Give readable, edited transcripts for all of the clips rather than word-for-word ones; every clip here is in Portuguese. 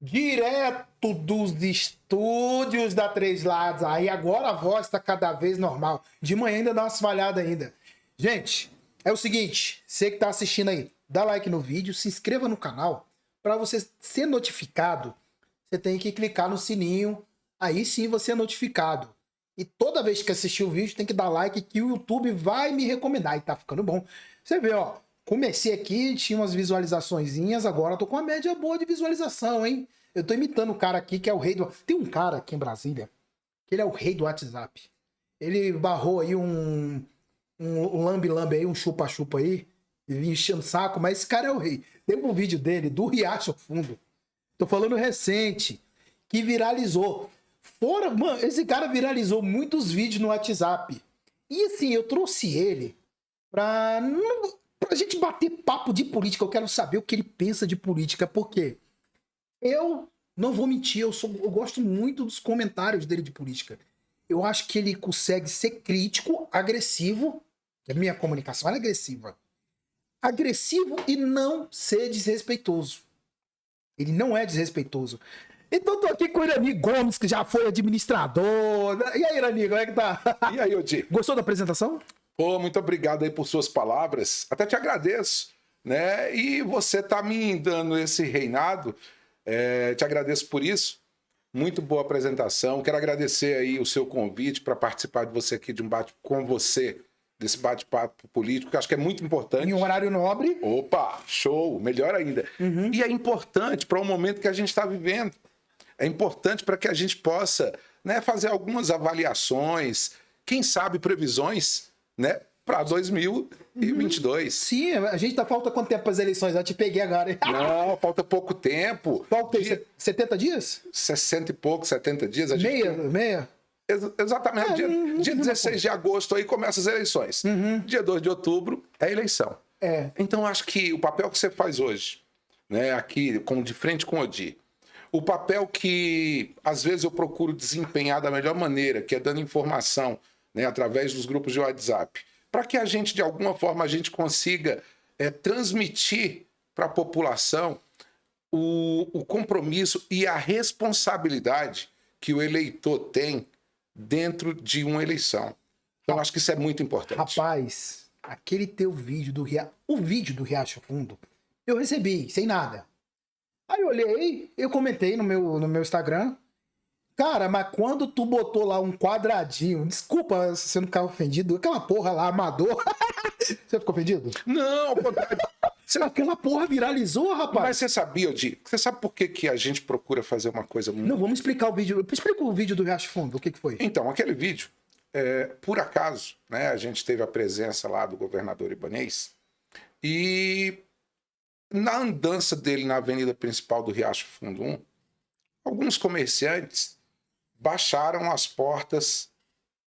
Direto dos estúdios da Três Lados. Aí agora a voz tá cada vez normal. De manhã ainda dá umas falhadas ainda. Gente, é o seguinte. Você que tá assistindo aí, dá like no vídeo, se inscreva no canal. Para você ser notificado, você tem que clicar no sininho. Aí sim você é notificado. E toda vez que assistir o vídeo, tem que dar like que o YouTube vai me recomendar. E tá ficando bom. Você vê, ó. Comecei aqui, tinha umas visualizaçõezinhas, agora tô com uma média boa de visualização, hein? Eu tô imitando o cara aqui que é o rei do... Tem um cara aqui em Brasília, que ele é o rei do WhatsApp. Ele barrou aí um lambe-lambe aí, um chupa-chupa aí, e vinha enchendo o saco, mas esse cara é o rei. Tem um vídeo dele, do Riacho Fundo. Tô falando recente, que viralizou. Mano, esse cara viralizou muitos vídeos no WhatsApp. E assim, eu trouxe ele pra gente bater papo de política. Eu quero saber o que ele pensa de política, porque eu não vou mentir, eu gosto muito dos comentários dele de política. Eu acho que ele consegue ser crítico, agressivo. A minha comunicação é agressiva. Agressivo e não ser desrespeitoso. Ele não é desrespeitoso. Então tô aqui com o Irani Gomes, que já foi administrador. E aí, Irani, como é que tá? E aí, Odi? Gostou da apresentação? Pô, muito obrigado aí por suas palavras. Até te agradeço, né? E você tá me dando esse reinado. Te agradeço por isso. Muito boa apresentação. Quero agradecer aí o seu convite para participar de você aqui de um desse bate-papo político, que eu acho que é muito importante. Em um horário nobre. Opa, show, melhor ainda. Uhum. E é importante para o momento que a gente está vivendo. É importante para que a gente possa, né, fazer algumas avaliações, quem sabe previsões, né, para 2022. Sim, a gente falta quanto tempo para as eleições? Eu te peguei agora. Não, falta pouco tempo. Falta 70 dias? 60 e pouco, 70 dias. Meia? Exatamente. Dia 16 de agosto aí começa as eleições. Dia 2 de outubro é a eleição. Então, acho que o papel que você faz hoje, né, aqui de frente com o Odi, o papel que às vezes eu procuro desempenhar da melhor maneira, que é dando informação, né, através dos grupos de WhatsApp, para que a gente, de alguma forma, a gente consiga transmitir para a população o compromisso e a responsabilidade que o eleitor tem dentro de uma eleição. Então, acho que isso é muito importante. Rapaz, aquele teu vídeo o vídeo do Riacho Fundo, eu recebi, sem nada. Aí eu olhei, eu comentei no meu Instagram. Cara, mas quando tu botou lá um quadradinho, desculpa se você não ficar ofendido, aquela porra lá, amador. Você ficou ofendido? Não, aquela porra viralizou, rapaz. Mas você sabia, Odi? Você sabe por que a gente procura fazer uma coisa muito... Não, vamos explicar o vídeo. Explica o vídeo do Riacho Fundo, o que foi? Então, aquele vídeo, por acaso, né, a gente teve a presença lá do governador Ibanez e na andança dele na avenida principal do Riacho Fundo 1, alguns comerciantes baixaram as portas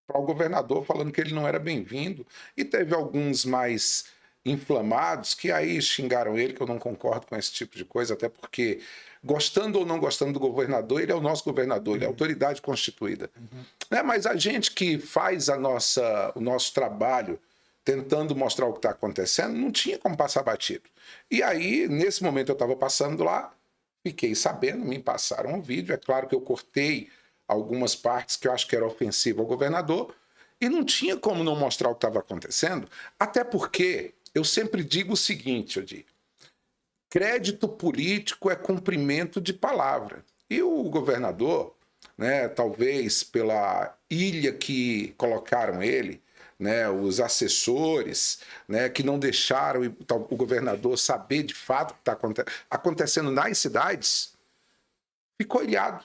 para o governador falando que ele não era bem-vindo e teve alguns mais inflamados que aí xingaram ele, que eu não concordo com esse tipo de coisa, até porque, gostando ou não gostando do governador, ele é o nosso governador, ele é a autoridade constituída. Mas a gente que faz o nosso trabalho tentando mostrar o que está acontecendo, não tinha como passar batido. E aí, nesse momento eu estava passando lá, fiquei sabendo, me passaram um vídeo, é claro que eu cortei algumas partes que eu acho que era ofensiva ao governador, e não tinha como não mostrar o que estava acontecendo, até porque eu sempre digo o seguinte, Odi, crédito político é cumprimento de palavra. E o governador, né, talvez pela ilha que colocaram ele, né, os assessores, né, que não deixaram o governador saber de fato o que está acontecendo nas cidades, ficou ilhado.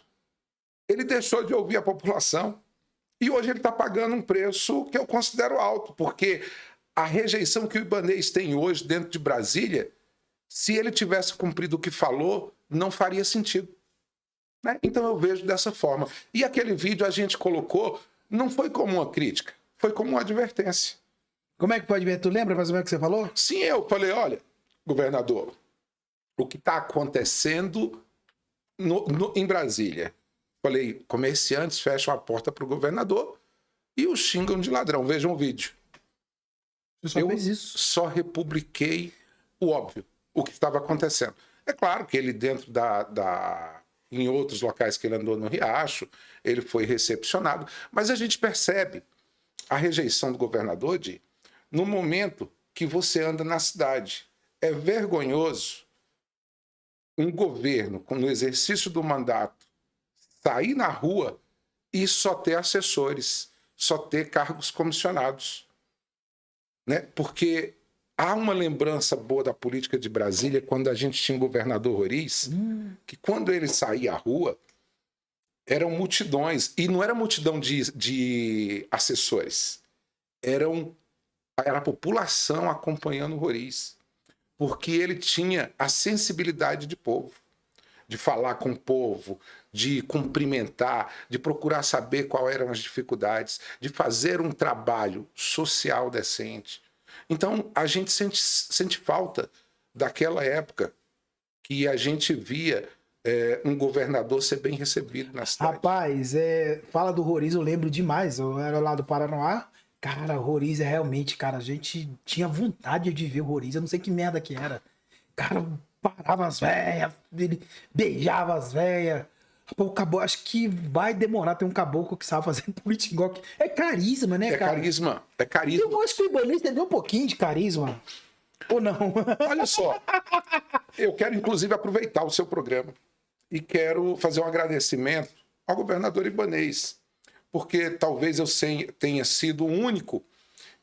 Ele deixou de ouvir a população e hoje ele está pagando um preço que eu considero alto, porque a rejeição que o Ibanez tem hoje dentro de Brasília, se ele tivesse cumprido o que falou, não faria sentido. Né? Então eu vejo dessa forma. E aquele vídeo a gente colocou, não foi como uma crítica, foi como uma advertência. Como é que pode ver? Tu lembra mais ou menos o que você falou? Sim, eu falei, olha, governador, o que está acontecendo em Brasília? Falei, comerciantes fecham a porta para o governador e o xingam de ladrão. Vejam o vídeo. Você só fez isso. Só republiquei o óbvio, o que estava acontecendo. É claro que ele dentro em outros locais que ele andou no Riacho, ele foi recepcionado, mas a gente percebe a rejeição do governador no momento que você anda na cidade. É vergonhoso um governo, no exercício do mandato, sair na rua e só ter assessores, só ter cargos comissionados. Né? Porque há uma lembrança boa da política de Brasília quando a gente tinha o governador Roriz, que quando ele saía à rua, eram multidões. E não era multidão de assessores. Era a população acompanhando o Roriz. Porque ele tinha a sensibilidade de povo, de falar com o povo, de cumprimentar, de procurar saber quais eram as dificuldades, de fazer um trabalho social decente. Então, a gente sente falta daquela época que a gente via um governador ser bem recebido na cidade. Rapaz, fala do Roriz, eu lembro demais. Eu era lá do Paranoá. Cara, o Roriz realmente, cara, a gente tinha vontade de ver o Roriz. Eu não sei que merda que era. Cara, parava as velhas, ele beijava as velhas. O caboclo, acho que vai demorar ter um caboclo que sabe fazer política igual que... É carisma, né, cara? É carisma. Eu acho que o Ibanez teve um pouquinho de carisma. Ou não? Olha só, eu quero inclusive aproveitar o seu programa e quero fazer um agradecimento ao governador Ibanez, porque talvez eu tenha sido o único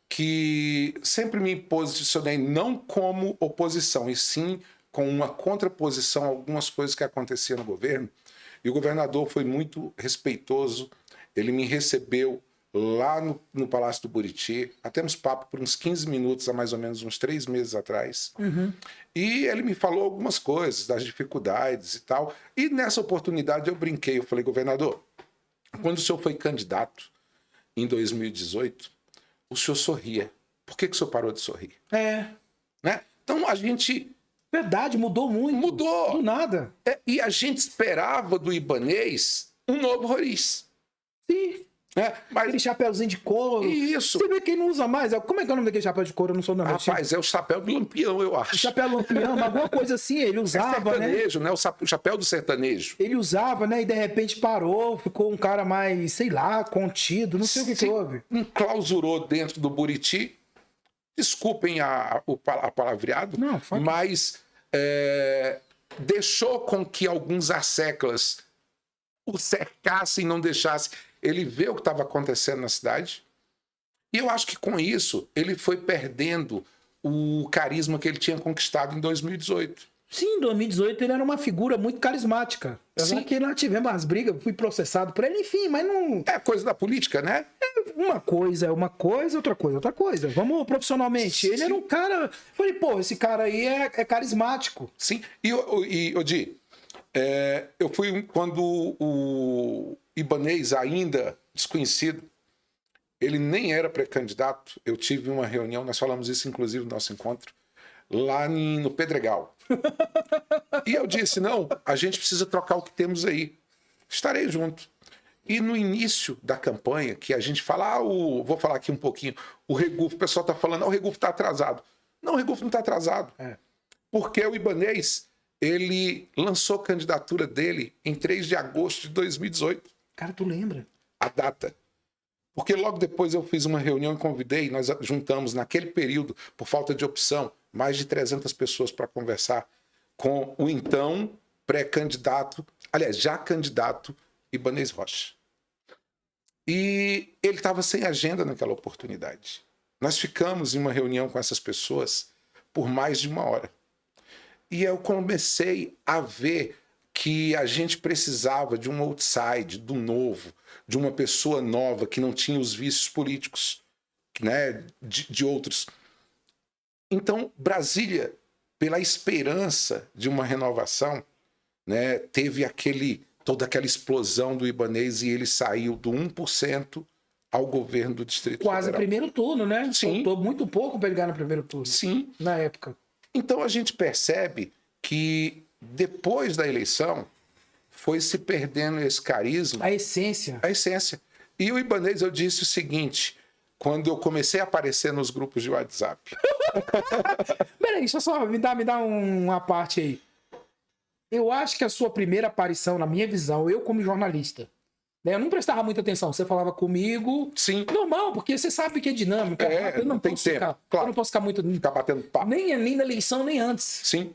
que sempre me posicionei não como oposição, e sim com uma contraposição a algumas coisas que aconteciam no governo. E o governador foi muito respeitoso, ele me recebeu lá no Palácio do Buriti, temos papo por uns 15 minutos, há mais ou menos uns 3 meses atrás, e ele me falou algumas coisas, das dificuldades e tal, e nessa oportunidade eu brinquei, eu falei, governador, quando o senhor foi candidato em 2018, o senhor sorria. Por que o senhor parou de sorrir? Né? Então a gente... Verdade, mudou muito. Mudou. Do nada. E a gente esperava do Ibanez um novo Roriz. Sim. Mas... Aquele chapéuzinho de couro. Isso. Você vê quem não usa mais. Como é que é o nome daquele chapéu de couro? Eu não sou nome. Rapaz, é o chapéu do Lampião, eu acho. O chapéu do Lampião, alguma coisa assim, ele usava, sertanejo, né? O chapéu do sertanejo. Ele usava, né? E de repente parou, ficou um cara mais, sei lá, contido, não sei o que houve. Enclausurou dentro do Buriti. Desculpem o palavreado, não, mas deixou com que alguns asseclas o cercassem e não deixassem ele ver o que estava acontecendo na cidade. E eu acho que com isso ele foi perdendo o carisma que ele tinha conquistado em 2018. Sim, em 2018 ele era uma figura muito carismática. Apesar que nós tivemos umas brigas, fui processado por ele, enfim, mas não... É coisa da política, né? Uma coisa é uma coisa, outra coisa é outra coisa. Vamos profissionalmente. Ele era um cara... Falei, pô, esse cara aí é carismático. Sim. E Odi, eu fui quando o Ibanez, ainda desconhecido, ele nem era pré-candidato. Eu tive uma reunião, nós falamos isso inclusive no nosso encontro, lá no Pedregal. E eu disse, não, a gente precisa trocar o que temos aí. Estarei junto. E no início da campanha, que a gente fala, vou falar aqui um pouquinho, o Regufo, o pessoal está falando, o Regufo está atrasado. Não, o Regufo não está atrasado. Porque o Ibanez, ele lançou a candidatura dele em 3 de agosto de 2018. Cara, tu lembra? A data. Porque logo depois eu fiz uma reunião e convidei, nós juntamos naquele período, por falta de opção, mais de 300 pessoas para conversar com o então pré-candidato, aliás, já candidato, Ibanez Rocha. E ele estava sem agenda naquela oportunidade. Nós ficamos em uma reunião com essas pessoas por mais de 1 hora. E eu comecei a ver que a gente precisava de um outside, do novo, de uma pessoa nova que não tinha os vícios políticos, né, de outros. Então, Brasília, pela esperança de uma renovação, né, teve toda aquela explosão do Ibanez e ele saiu do 1% ao governo do Distrito Quase Federal. primeiro turno, né? Sim. Faltou muito pouco para ele ganhar no primeiro turno. Sim. Na época. Então a gente percebe que depois da eleição foi se perdendo esse carisma. A essência. A essência. E o Ibanez, eu disse o seguinte, quando eu comecei a aparecer nos grupos de WhatsApp. Peraí, deixa eu só me dá uma parte aí. Eu acho que a sua primeira aparição, na minha visão, eu como jornalista, né, eu não prestava muita atenção. Você falava comigo, Sim. normal, porque você sabe que é dinâmico. Eu não tem posso tempo, ficar, claro. eu não posso ficar muito... Ficar batendo papo. Nem na eleição, nem antes. Sim.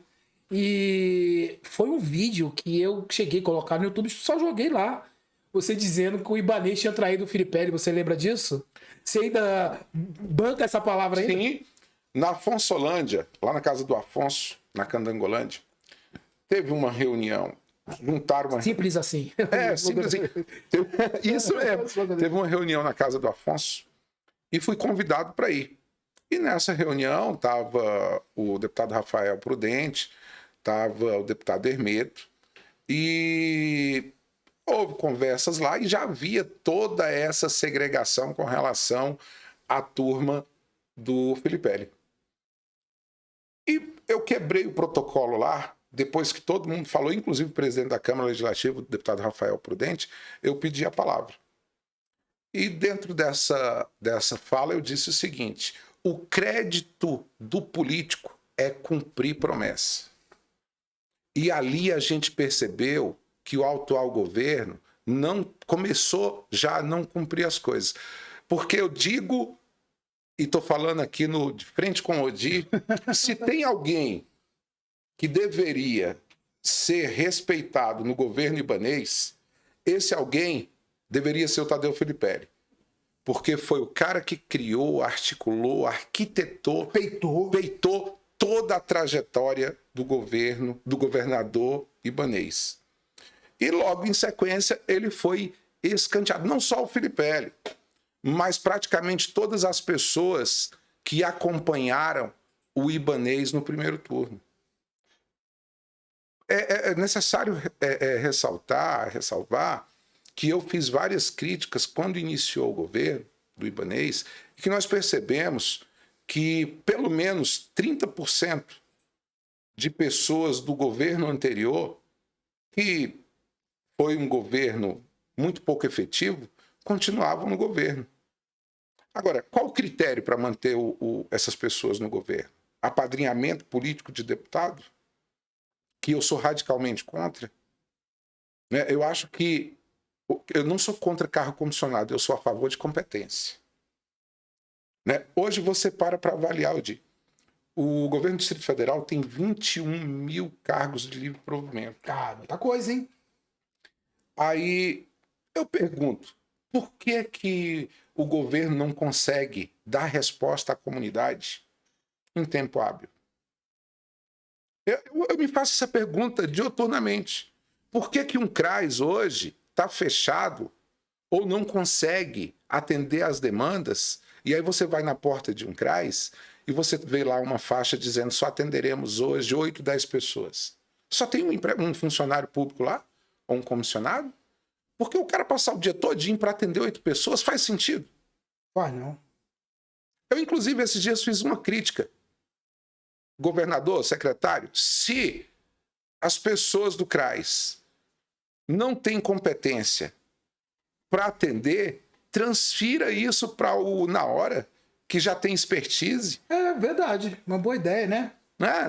E foi um vídeo que eu cheguei a colocar no YouTube, só joguei lá. Você dizendo que o Ibanez tinha traído o Filipelli, você lembra disso? Você ainda banca essa palavra ainda? Sim. Na Afonsolândia, lá na casa do Afonso, na Candangolândia, teve uma reunião. Juntaram uma... Simples assim. Simples assim. Isso mesmo. Teve uma reunião na casa do Afonso e fui convidado para ir. E nessa reunião estava o deputado Rafael Prudente, estava o deputado Hermeto, e houve conversas lá e já havia toda essa segregação com relação à turma do Filipelli. E eu quebrei o protocolo lá, depois que todo mundo falou, inclusive o presidente da Câmara Legislativa, o deputado Rafael Prudente, eu pedi a palavra. E dentro dessa fala eu disse o seguinte: o crédito do político é cumprir promessa. E ali a gente percebeu que o atual governo não começou já a não cumprir as coisas. Porque eu digo, e estou falando aqui de frente com o Odi, se tem alguém que deveria ser respeitado no governo ibanês, esse alguém deveria ser o Tadeu Filipelli. Porque foi o cara que criou, articulou, arquitetou, peitou toda a trajetória do governo, do governador ibanês. E logo em sequência ele foi escanteado. Não só o Filipelli, mas praticamente todas as pessoas que acompanharam o ibanês no primeiro turno. É necessário ressalvar que eu fiz várias críticas quando iniciou o governo do ibanês, e que nós percebemos que pelo menos 30% de pessoas do governo anterior, que foi um governo muito pouco efetivo, continuavam no governo. Agora, qual o critério para manter essas pessoas no governo? Apadrinhamento político de deputado? Que eu sou radicalmente contra. Eu acho que eu não sou contra carro comissionado, eu sou a favor de competência. Hoje você para avaliar, o governo do Distrito Federal tem 21 mil cargos de livre provimento. Muita coisa, hein? Aí eu pergunto, por que o governo não consegue dar resposta à comunidade em tempo hábil? Eu me faço essa pergunta dioturnamente. Por que um CRAS hoje está fechado ou não consegue atender às demandas? E aí você vai na porta de um CRAS e você vê lá uma faixa dizendo só atenderemos hoje 8, 10 pessoas. Só tem um funcionário público lá? Ou um comissionado? Porque o cara passar o dia todinho para atender 8 pessoas faz sentido? Faz não. Eu, inclusive, esses dias fiz uma crítica. Governador, secretário, se as pessoas do CRAS não têm competência para atender, transfira isso para na hora, que já tem expertise. É verdade, uma boa ideia, né?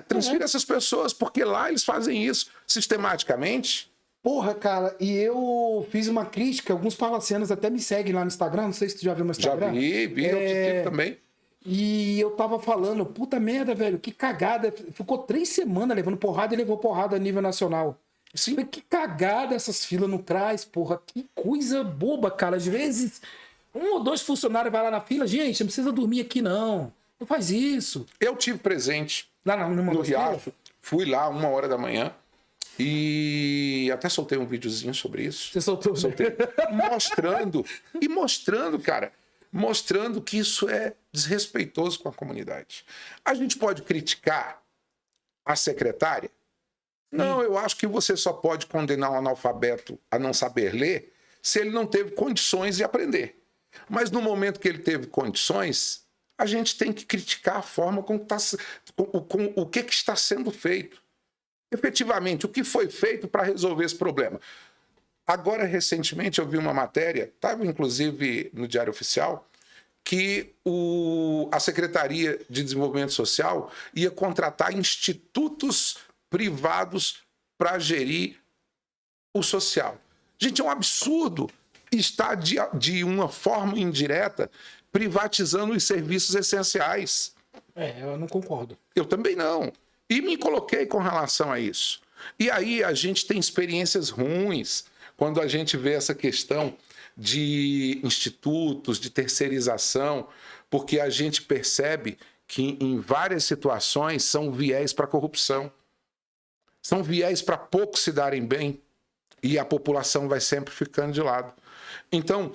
Transfira essas pessoas, porque lá eles fazem isso sistematicamente. Porra, cara, e eu fiz uma crítica, alguns palacianos até me seguem lá no Instagram, não sei se tu já viu meu Instagram. Já vi, eu te também. E eu tava falando, puta merda, velho, que cagada. Ficou 3 semanas levando porrada e levou porrada a nível nacional. Sim. Falei, que cagada essas filas no CRAS, porra. Que coisa boba, cara. Às vezes, 1 ou 2 funcionários vai lá na fila. Gente, não precisa dormir aqui, não. Não faz isso. Eu tive presente lá no Riacho. Fui lá 1h da manhã. E até soltei um videozinho sobre isso. Você soltou? Soltei. Mostrando, cara. Mostrando que isso é desrespeitoso com a comunidade. A gente pode criticar a secretária? Não, eu acho que você só pode condenar um analfabeto a não saber ler se ele não teve condições de aprender. Mas no momento que ele teve condições, a gente tem que criticar a forma com o que está sendo feito. Efetivamente, o que foi feito para resolver esse problema. Agora, recentemente, eu vi uma matéria, estava inclusive no Diário Oficial, que a Secretaria de Desenvolvimento Social ia contratar institutos privados para gerir o social. Gente, é um absurdo estar de uma forma indireta privatizando os serviços essenciais. Eu não concordo. Eu também não. E me coloquei com relação a isso. E aí a gente tem experiências ruins quando a gente vê essa questão de institutos, de terceirização, porque a gente percebe que em várias situações são viés para corrupção. São viés para poucos se darem bem e a população vai sempre ficando de lado. Então,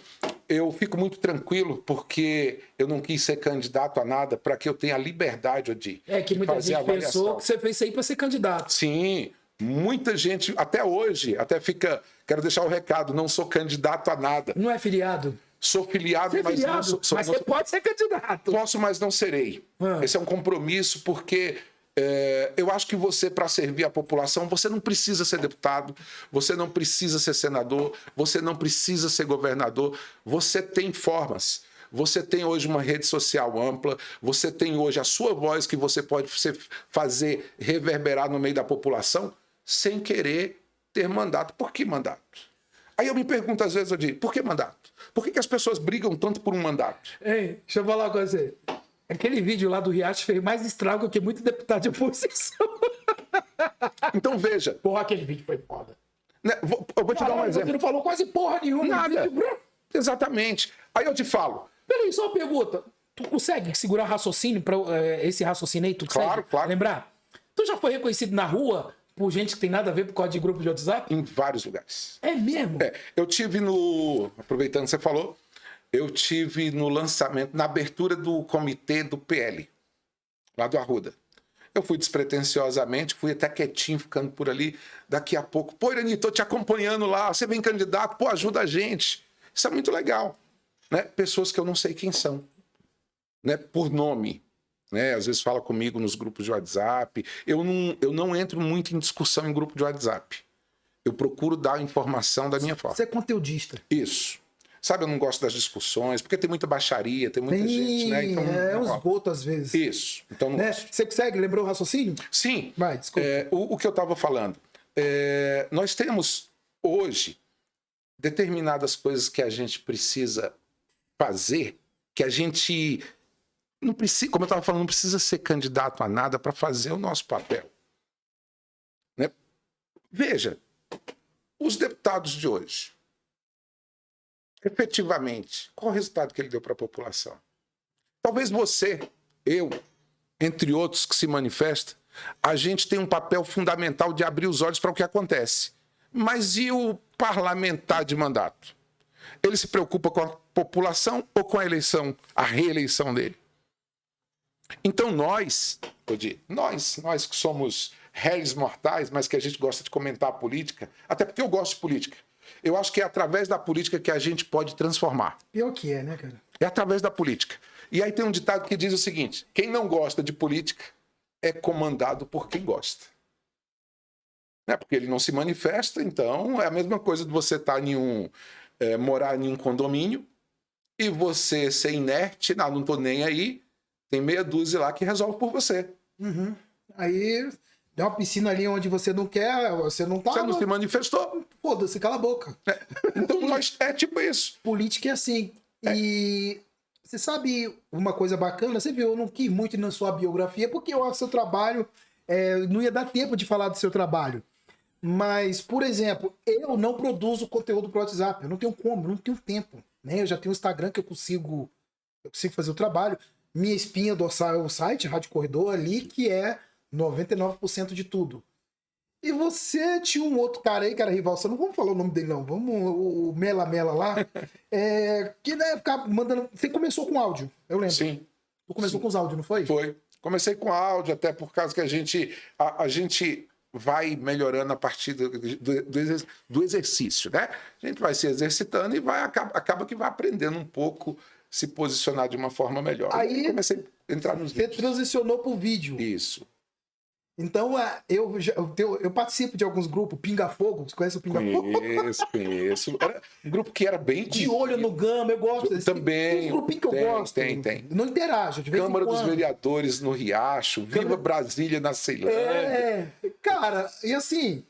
eu fico muito tranquilo porque eu não quis ser candidato a nada para que eu tenha a liberdade de que muita fazer gente pensou que você fez isso aí para ser candidato. Sim, muita gente, até hoje, até fica... Quero deixar o recado, não sou candidato a nada. Não é filiado? Sou filiado, Você mas filiado, não sou... mas você pode ser candidato. Posso, mas não serei. Esse é um compromisso porque... eu acho que você, para servir a população, você não precisa ser deputado, você não precisa ser senador, você não precisa ser governador, você tem formas. Você tem hoje uma rede social ampla, você tem hoje a sua voz que você pode fazer reverberar no meio da população sem querer ter mandato. Por que mandato? Aí eu me pergunto às vezes, eu digo, por que mandato? Por que as pessoas brigam tanto por um mandato? Ei, deixa eu falar com você. Aquele vídeo lá do Riacho fez mais estrago que muito deputado de oposição. Então veja. Porra, aquele vídeo foi foda. Né, eu vou te dar um exemplo. Você não falou quase porra nenhuma. Nada. Exatamente. Aí eu te falo. Peraí, só uma pergunta. Tu consegue segurar raciocínio para esse raciocínio aí? Tu consegue Claro. lembrar? Tu já foi reconhecido na rua por gente que tem nada a ver por causa de grupo de WhatsApp? Em vários lugares. É mesmo? Eu tive no... Aproveitando que você falou, eu tive no lançamento, na abertura do comitê do PL, lá do Arruda. Eu fui despretensiosamente, fui até quietinho, ficando por ali. Daqui a pouco, pô, Irani, tô te acompanhando lá, você vem candidato, pô, ajuda a gente. Isso é muito legal. Né? Pessoas que eu não sei quem são, né? Por nome. Né? Às vezes fala comigo nos grupos de WhatsApp. Eu não entro muito em discussão em grupo de WhatsApp. Eu procuro dar a informação da minha forma. Você é conteudista. Isso. Sabe, eu não gosto das discussões, porque tem muita baixaria, tem muita gente, né? Então, é um esgoto às vezes. Isso. Então, não gosto. Você consegue? Lembrou o raciocínio? Sim. Vai, desculpa. O que eu estava falando. Nós temos, hoje, determinadas coisas que a gente precisa fazer, que a gente não precisa, como eu estava falando, não precisa ser candidato a nada para fazer o nosso papel. Né? Veja, os deputados de hoje, efetivamente, qual o resultado que ele deu para a população? Talvez você, eu, entre outros que se manifestam, a gente tem um papel fundamental de abrir os olhos para o que acontece. Mas e o parlamentar de mandato? Ele se preocupa com a população ou com a eleição, a reeleição dele? Então nós que somos réis mortais, mas que a gente gosta de comentar a política, até porque eu gosto de política, eu acho que é através da política que a gente pode transformar. Pior que é, né, cara? É através da política. E aí tem um ditado que diz o seguinte: quem não gosta de política é comandado por quem gosta. Né? Porque ele não se manifesta, então é a mesma coisa de você estar morar em um condomínio e você ser inerte, não estou nem aí, tem meia dúzia lá que resolve por você. Uhum. Aí dá uma piscina ali onde você não quer, você não tá. Você não se manifestou. Foda-se, cala a boca. Então nós é tipo isso. Política é assim. E você sabe uma coisa bacana? Você viu, eu não quis muito na sua biografia, porque eu acho que seu trabalho não ia dar tempo de falar do seu trabalho. Mas, por exemplo, eu não produzo conteúdo para o WhatsApp. Eu não tenho como, não tenho tempo. Né? Eu já tenho um Instagram que eu consigo fazer o trabalho. Minha espinha dorsal é o site, Rádio Corredor, ali, que é 99% de tudo. E você tinha um outro cara aí, que era rival, você não vamos falar o nome dele, não. Vamos, o Mela Mela lá. Que né, ficar mandando. Você começou com áudio, eu lembro. Sim. Tu começou com os áudios, não foi? Foi. Comecei com áudio, até por causa que a gente vai melhorando a partir do exercício, né? A gente vai se exercitando e acaba que vai aprendendo um pouco se posicionar de uma forma melhor. Aí comecei a entrar nos vídeos. Você transicionou pro vídeo. Isso. Então, eu participo de alguns grupos, Pinga Fogo, você conhece o Pinga Fogo? Conheço. Era um grupo que era bem... De olho no Gama, eu gosto. Também. Tem uns grupinhos que eu gosto. Tem. Não interajo, de vez Câmara em quando. dos Vereadores no Riacho, Viva Brasília na Ceilândia. Cara, e assim,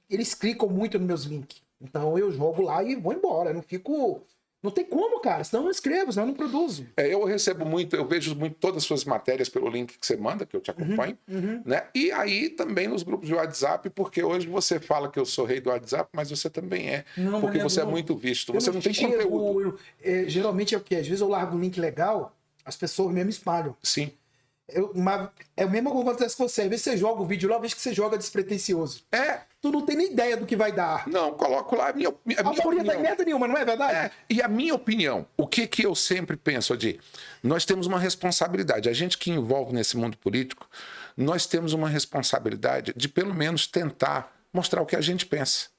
eles clicam muito nos meus links. Então eu jogo lá e vou embora. Eu não fico. Não tem como, cara. Senão eu não escrevo, senão eu não produzo. Eu recebo muito, eu vejo muito todas as suas matérias pelo link que você manda, que eu te acompanho, né? E aí também nos grupos de WhatsApp, porque hoje você fala que eu sou rei do WhatsApp, mas você também é. Não, porque mas você é não- muito visto, Eu você não tem chego, conteúdo. geralmente é o quê? Às vezes eu largo um link legal, as pessoas mesmo espalham. Sim. Mas é o mesmo que acontece com você. Às vezes você joga o vídeo lá, às vezes que você joga despretensioso. Tu não tem nem ideia do que vai dar. Não, coloco lá a minha A maioria opinião. tá em merda nenhuma, não é verdade? E a minha opinião, o que eu sempre penso, Adi? Nós temos uma responsabilidade. A gente que envolve nesse mundo político, nós temos uma responsabilidade de pelo menos tentar mostrar o que a gente pensa.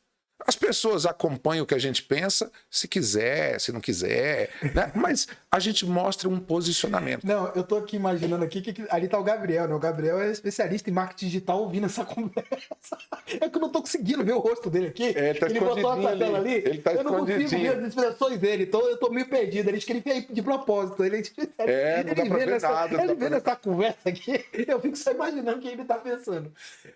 As pessoas acompanham o que a gente pensa, se quiser, se não quiser, né? Mas a gente mostra um posicionamento. Não, eu tô aqui imaginando aqui ali tá o Gabriel, né? O Gabriel é especialista em marketing digital ouvindo essa conversa. É que eu não tô conseguindo ver o rosto dele aqui. Ele tá botou a escondidinho tela ali. Ele tá eu não consigo escondidinho. ver as expressões dele. Então eu tô meio perdido. Ele fez de propósito. Não dá pra ver nada, não Ele dá vendo pra essa conversa aqui, eu fico só imaginando o que ele tá pensando.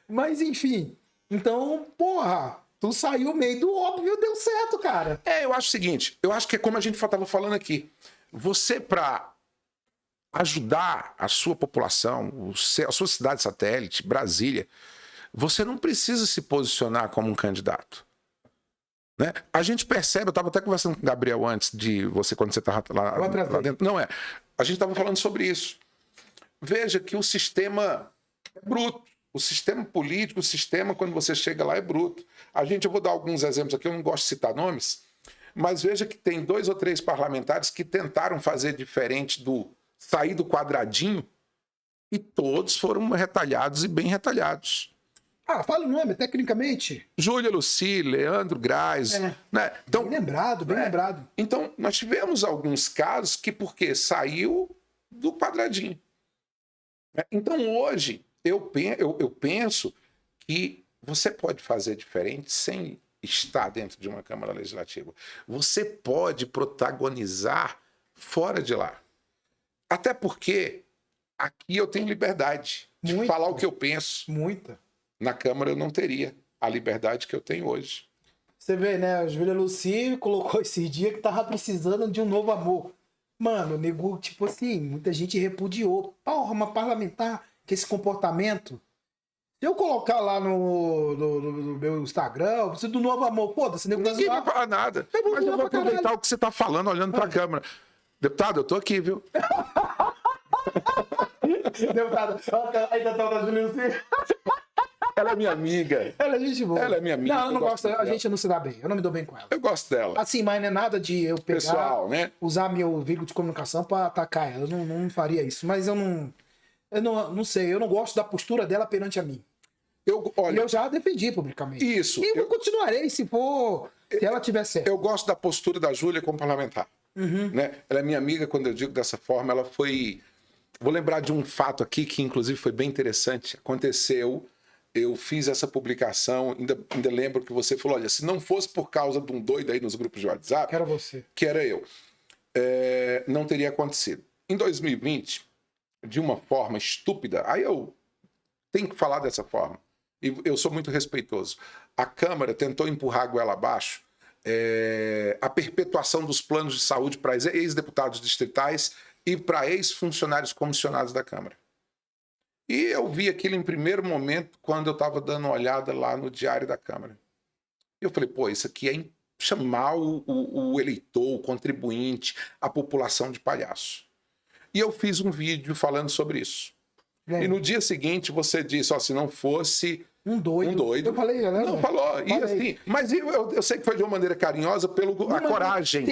Mas enfim. Então, porra, tu saiu meio do óbvio e deu certo, cara. Eu acho o seguinte, eu acho que é como a gente estava falando aqui. Você, para ajudar a sua população, a sua cidade satélite, Brasília, você não precisa se posicionar como um candidato. Né? A gente percebe, eu estava até conversando com o Gabriel antes de você, quando você estava lá dentro. Não é. A gente estava falando sobre isso. Veja que o sistema é bruto. O sistema político, o sistema, quando você chega lá, é bruto. Eu vou dar alguns exemplos aqui, eu não gosto de citar nomes, mas veja que tem 2 ou 3 parlamentares que tentaram fazer diferente sair do quadradinho e todos foram retalhados e bem retalhados. Fala o nome, tecnicamente. Júlia Luci, Leandro Graz. Né? Então, Bem lembrado, bem lembrado. Então, nós tivemos alguns casos que porque saiu do quadradinho. Então, hoje, eu penso que você pode fazer diferente sem estar dentro de uma Câmara Legislativa. Você pode protagonizar fora de lá. Até porque aqui eu tenho liberdade de falar o que eu penso. Muita. Na Câmara eu não teria a liberdade que eu tenho hoje. Você vê, né? A Júlia Luci colocou esse dia que tava precisando de um novo amor. Mano, nego, tipo assim, muita gente repudiou. Porra, uma parlamentar que esse comportamento. Se eu colocar lá no meu Instagram, eu preciso do novo amor. Foda-se, nego. Ninguém vai falar nada. Mas eu vou aproveitar o que você tá falando, olhando pra câmera. Deputado, eu tô aqui, viu? Deputado, ainda tá da Júlia Luci. Ela é minha amiga. Ela é gente boa. Ela é minha amiga. Não, eu não gosto. A gente não se dá bem. Eu não me dou bem com ela. Eu gosto dela. Assim, mas não é nada de eu pegar, Pessoal, né? usar meu veículo de comunicação pra atacar ela. Eu não faria isso. Mas eu não sei. Eu não gosto da postura dela perante a mim. Olha, E eu já defendi publicamente. Isso. E eu continuarei se ela tiver certo. Eu gosto da postura da Júlia como parlamentar. Né? Ela é minha amiga, quando eu digo dessa forma, ela foi... Vou lembrar de um fato aqui que, inclusive, foi bem interessante. Aconteceu, eu fiz essa publicação, ainda lembro que você falou, olha, se não fosse por causa de um doido aí nos grupos de WhatsApp... Que era você. Que era eu. Não teria acontecido. Em 2020, de uma forma estúpida, aí eu tenho que falar dessa forma, e eu sou muito respeitoso. A Câmara tentou empurrar a goela abaixo a perpetuação dos planos de saúde para ex-deputados distritais e para ex-funcionários comissionados da Câmara. E eu vi aquilo em primeiro momento quando eu estava dando uma olhada lá no Diário da Câmara. E eu falei, pô, isso aqui é chamar o eleitor, o contribuinte, a população de palhaço. E eu fiz um vídeo falando sobre isso. E no dia seguinte você disse, se não fosse... Um doido. Eu falei, né? Não, falou. E assim, mas eu sei que foi de uma maneira carinhosa a coragem.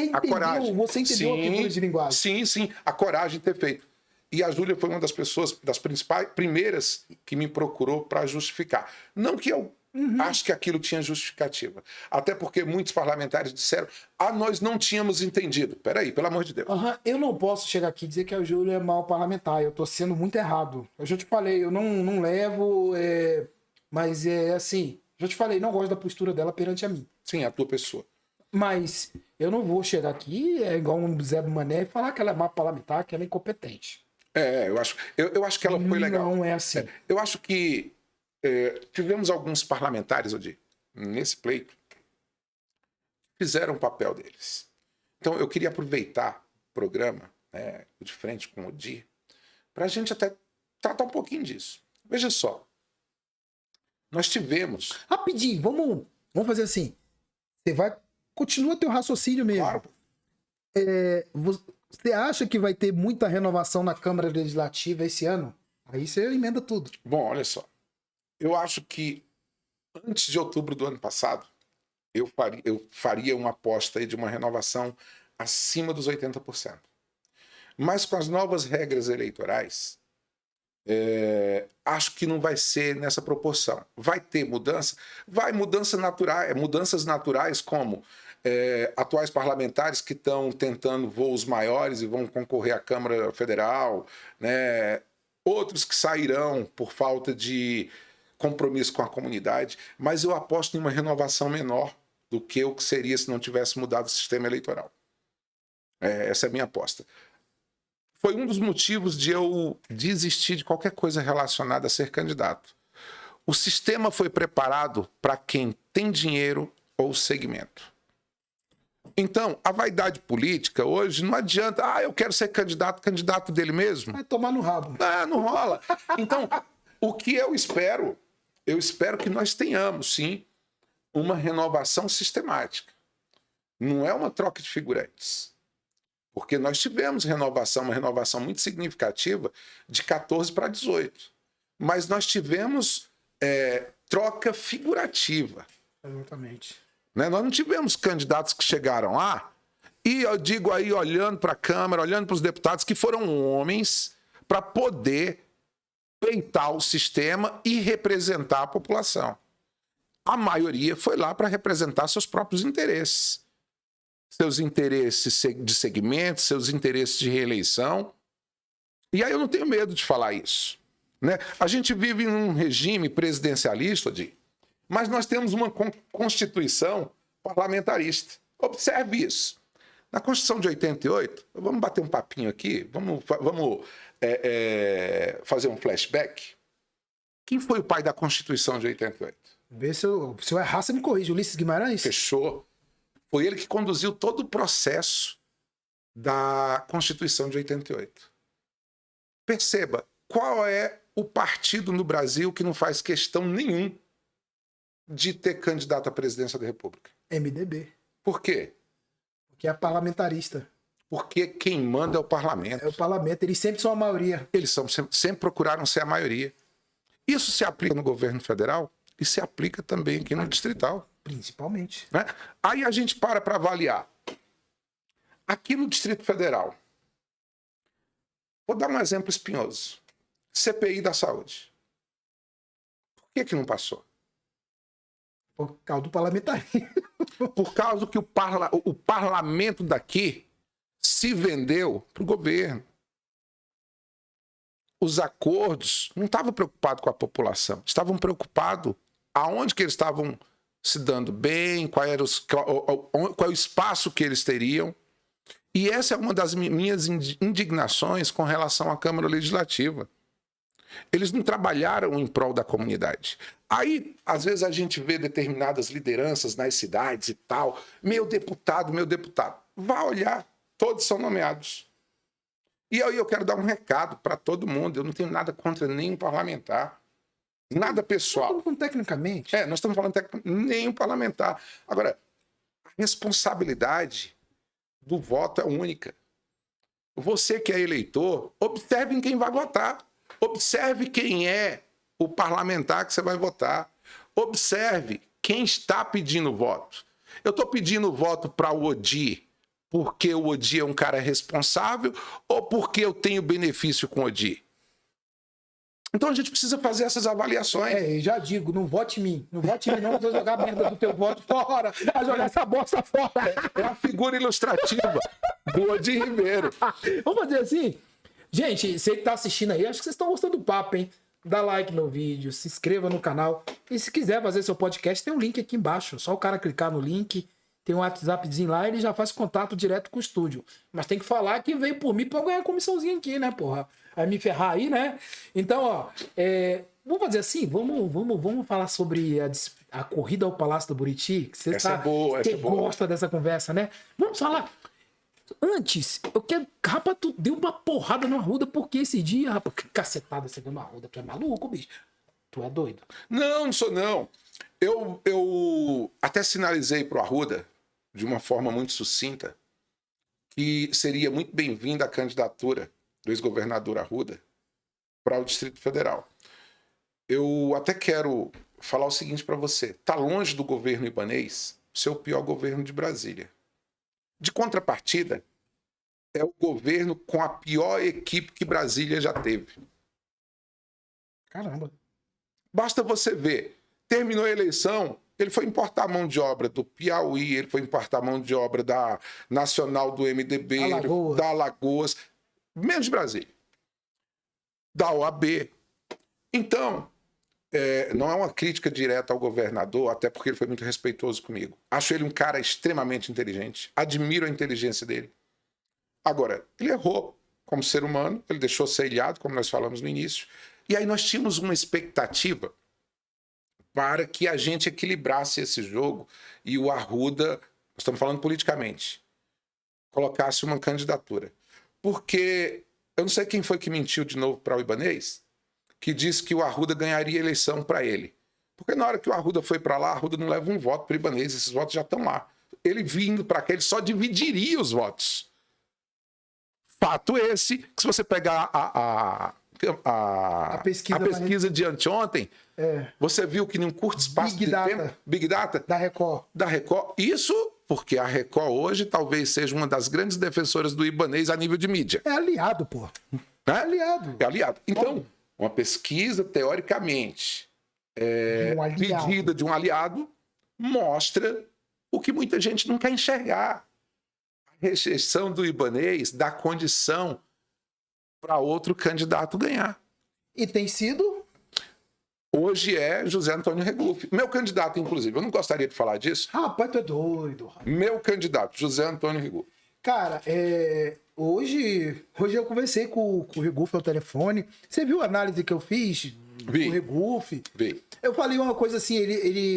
Você entendeu a figura de linguagem. Sim, a coragem de ter feito. E a Júlia foi uma das pessoas, das primeiras que me procurou para justificar. Não que eu acho que aquilo tinha justificativa. Até porque muitos parlamentares disseram, nós não tínhamos entendido. Peraí, pelo amor de Deus. Eu não posso chegar aqui e dizer que a Júlia é mal parlamentar. Eu tô sendo muito errado. Eu já te falei, eu não levo... Mas assim, já te falei, não gosto da postura dela perante a mim. Sim, a tua pessoa. Mas eu não vou chegar aqui, igual um Zé Mané, e falar que ela é má parlamentar, que ela é incompetente. Eu acho que ela foi legal. Não é assim. Eu acho que tivemos alguns parlamentares, Odir, nesse pleito, fizeram o papel deles. Então, eu queria aproveitar o programa, né, De Frente com o Odi, para a gente até tratar um pouquinho disso. Veja só, nós tivemos... Rapidinho, vamos fazer assim. Continua teu raciocínio mesmo. Claro, Você acha que vai ter muita renovação na Câmara Legislativa esse ano? Aí você emenda tudo. bom, olha só. Eu acho que antes de outubro do ano passado, eu faria uma aposta aí de uma renovação acima dos 80%. Mas com as novas regras eleitorais, acho que não vai ser nessa proporção. Vai ter mudança? Vai, mudanças naturais como atuais parlamentares que estão tentando voos maiores e vão concorrer à Câmara Federal, né? Outros que sairão por falta de compromisso com a comunidade, mas eu aposto em uma renovação menor do que o que seria se não tivesse mudado o sistema eleitoral. Essa é a minha aposta. Foi um dos motivos de eu desistir de qualquer coisa relacionada a ser candidato. O sistema foi preparado para quem tem dinheiro ou segmento. Então, a vaidade política hoje não adianta. Eu quero ser candidato dele mesmo. Vai tomar no rabo. Não rola. Então, o que eu espero que nós tenhamos, sim, uma renovação sistemática. Não é uma troca de figurantes. Porque nós tivemos uma renovação muito significativa de 14 para 18. Mas nós tivemos troca figurativa. Exatamente. Né? Nós não tivemos candidatos que chegaram lá, e eu digo aí, olhando para a Câmara, olhando para os deputados, que foram homens para poder peitar o sistema e representar a população. A maioria foi lá para representar seus próprios interesses. Seus interesses de segmento, seus interesses de reeleição. E aí eu não tenho medo de falar isso. Né? A gente vive em um regime presidencialista, mas nós temos uma Constituição parlamentarista. Observe isso. Na Constituição de 88, vamos bater um papinho aqui, vamos fazer um flashback. Quem foi o pai da Constituição de 88? Vê se eu errar, você me corrige. Ulisses Guimarães? Fechou. Foi ele que conduziu todo o processo da Constituição de 88. Perceba, qual é o partido no Brasil que não faz questão nenhum de ter candidato à presidência da República? MDB. Por quê? Porque é parlamentarista. Porque quem manda é o parlamento. É o parlamento, eles sempre são a maioria. Eles sempre procuraram ser a maioria. Isso se aplica no governo federal e se aplica também aqui no distrital. Principalmente. Né? Aí a gente para avaliar. Aqui no Distrito Federal, vou dar um exemplo espinhoso. CPI da saúde. Por que não passou? Por causa do parlamentarismo. Por causa que o parlamento daqui se vendeu para o governo. Os acordos não estavam preocupados com a população, estavam preocupados aonde que eles estavam se dando bem, qual é o espaço que eles teriam. E essa é uma das minhas indignações com relação à Câmara Legislativa. Eles não trabalharam em prol da comunidade. Aí, às vezes, a gente vê determinadas lideranças nas cidades e tal. Meu deputado. Vá olhar, todos são nomeados. E aí eu quero dar um recado para todo mundo. Eu não tenho nada contra nenhum parlamentar. Nada pessoal. Nós estamos falando tecnicamente. Nós estamos falando nenhum parlamentar. Agora, a responsabilidade do voto é única. Você que é eleitor, observe em quem vai votar. Observe quem é o parlamentar que você vai votar. Observe quem está pedindo voto. Eu estou pedindo voto para o Odi porque o Odi é um cara responsável ou porque eu tenho benefício com o Odi? Então a gente precisa fazer essas avaliações. Eu já digo, não vote em mim. Não vote em mim, não, eu vou jogar a merda do teu voto fora. Vai jogar essa bosta fora. É a figura ilustrativa do Odi Ribeiro. Vamos fazer assim? Gente, você que tá assistindo aí, acho que vocês estão gostando do papo, hein? Dá like no vídeo, se inscreva no canal. E se quiser fazer seu podcast, tem um link aqui embaixo. Só o cara clicar no link, tem um WhatsAppzinho lá e ele já faz contato direto com o estúdio. Mas tem que falar que veio por mim pra eu ganhar comissãozinha aqui, né, porra? Vai me ferrar aí, né? Então, ó, vamos fazer assim? Vamos falar sobre a corrida ao Palácio do Buriti, que você Essa é boa, você essa é boa. gosta dessa conversa, né? Vamos falar. Antes, eu quero. Rapaz, tu deu uma porrada no Arruda, porque esse dia, rapaz, que cacetada você deu no Arruda. Tu é maluco, bicho? Tu é doido? Não sou não. Eu até sinalizei pro Arruda, de uma forma muito sucinta, que seria muito bem-vinda a candidatura do ex-governador Arruda para o Distrito Federal. Eu até quero falar o seguinte para você. Tá longe do governo ibanês ser o pior governo de Brasília. De contrapartida, é o governo com a pior equipe que Brasília já teve. Caramba. Basta você ver. Terminou a eleição, ele foi importar mão de obra do Piauí, ele foi importar mão de obra da Nacional do MDB, Alagoas. da Alagoas, menos de Brasília. Da OAB. Então, não é uma crítica direta ao governador, até porque ele foi muito respeitoso comigo. Acho ele um cara extremamente inteligente, admiro a inteligência dele. Agora, ele errou como ser humano, ele deixou ser ilhado, como nós falamos no início, e aí nós tínhamos uma expectativa para que a gente equilibrasse esse jogo e o Arruda, nós estamos falando politicamente, colocasse uma candidatura. Porque eu não sei quem foi que mentiu de novo para o Ibanez, que disse que o Arruda ganharia eleição para ele. Porque na hora que o Arruda foi para lá, o Arruda não leva um voto para o Ibanez, esses votos já estão lá. Ele vindo para cá, ele só dividiria os votos. Fato esse, que se você pegar a pesquisa de anteontem, você viu que num curto espaço Big de Data. tempo... Big Data. Da Record. Da Record. Isso porque a Record hoje talvez seja uma das grandes defensoras do Ibanez a nível de mídia. É aliado, pô. Né? Aliado. É aliado. Então, uma pesquisa, teoricamente, Um aliado. pedida de um aliado, mostra o que muita gente não quer enxergar. A rejeição do Ibanez dá condição para outro candidato ganhar. E tem sido? Hoje é José Antônio Regufe. Meu candidato, inclusive, eu não gostaria de falar disso. Rapaz, tu é doido. Rapaz. Meu candidato, José Antônio Regufe. Cara, hoje eu conversei com o Regufe ao telefone. Você viu a análise que eu fiz Vi. do Regufe? Vi. Eu falei uma coisa assim,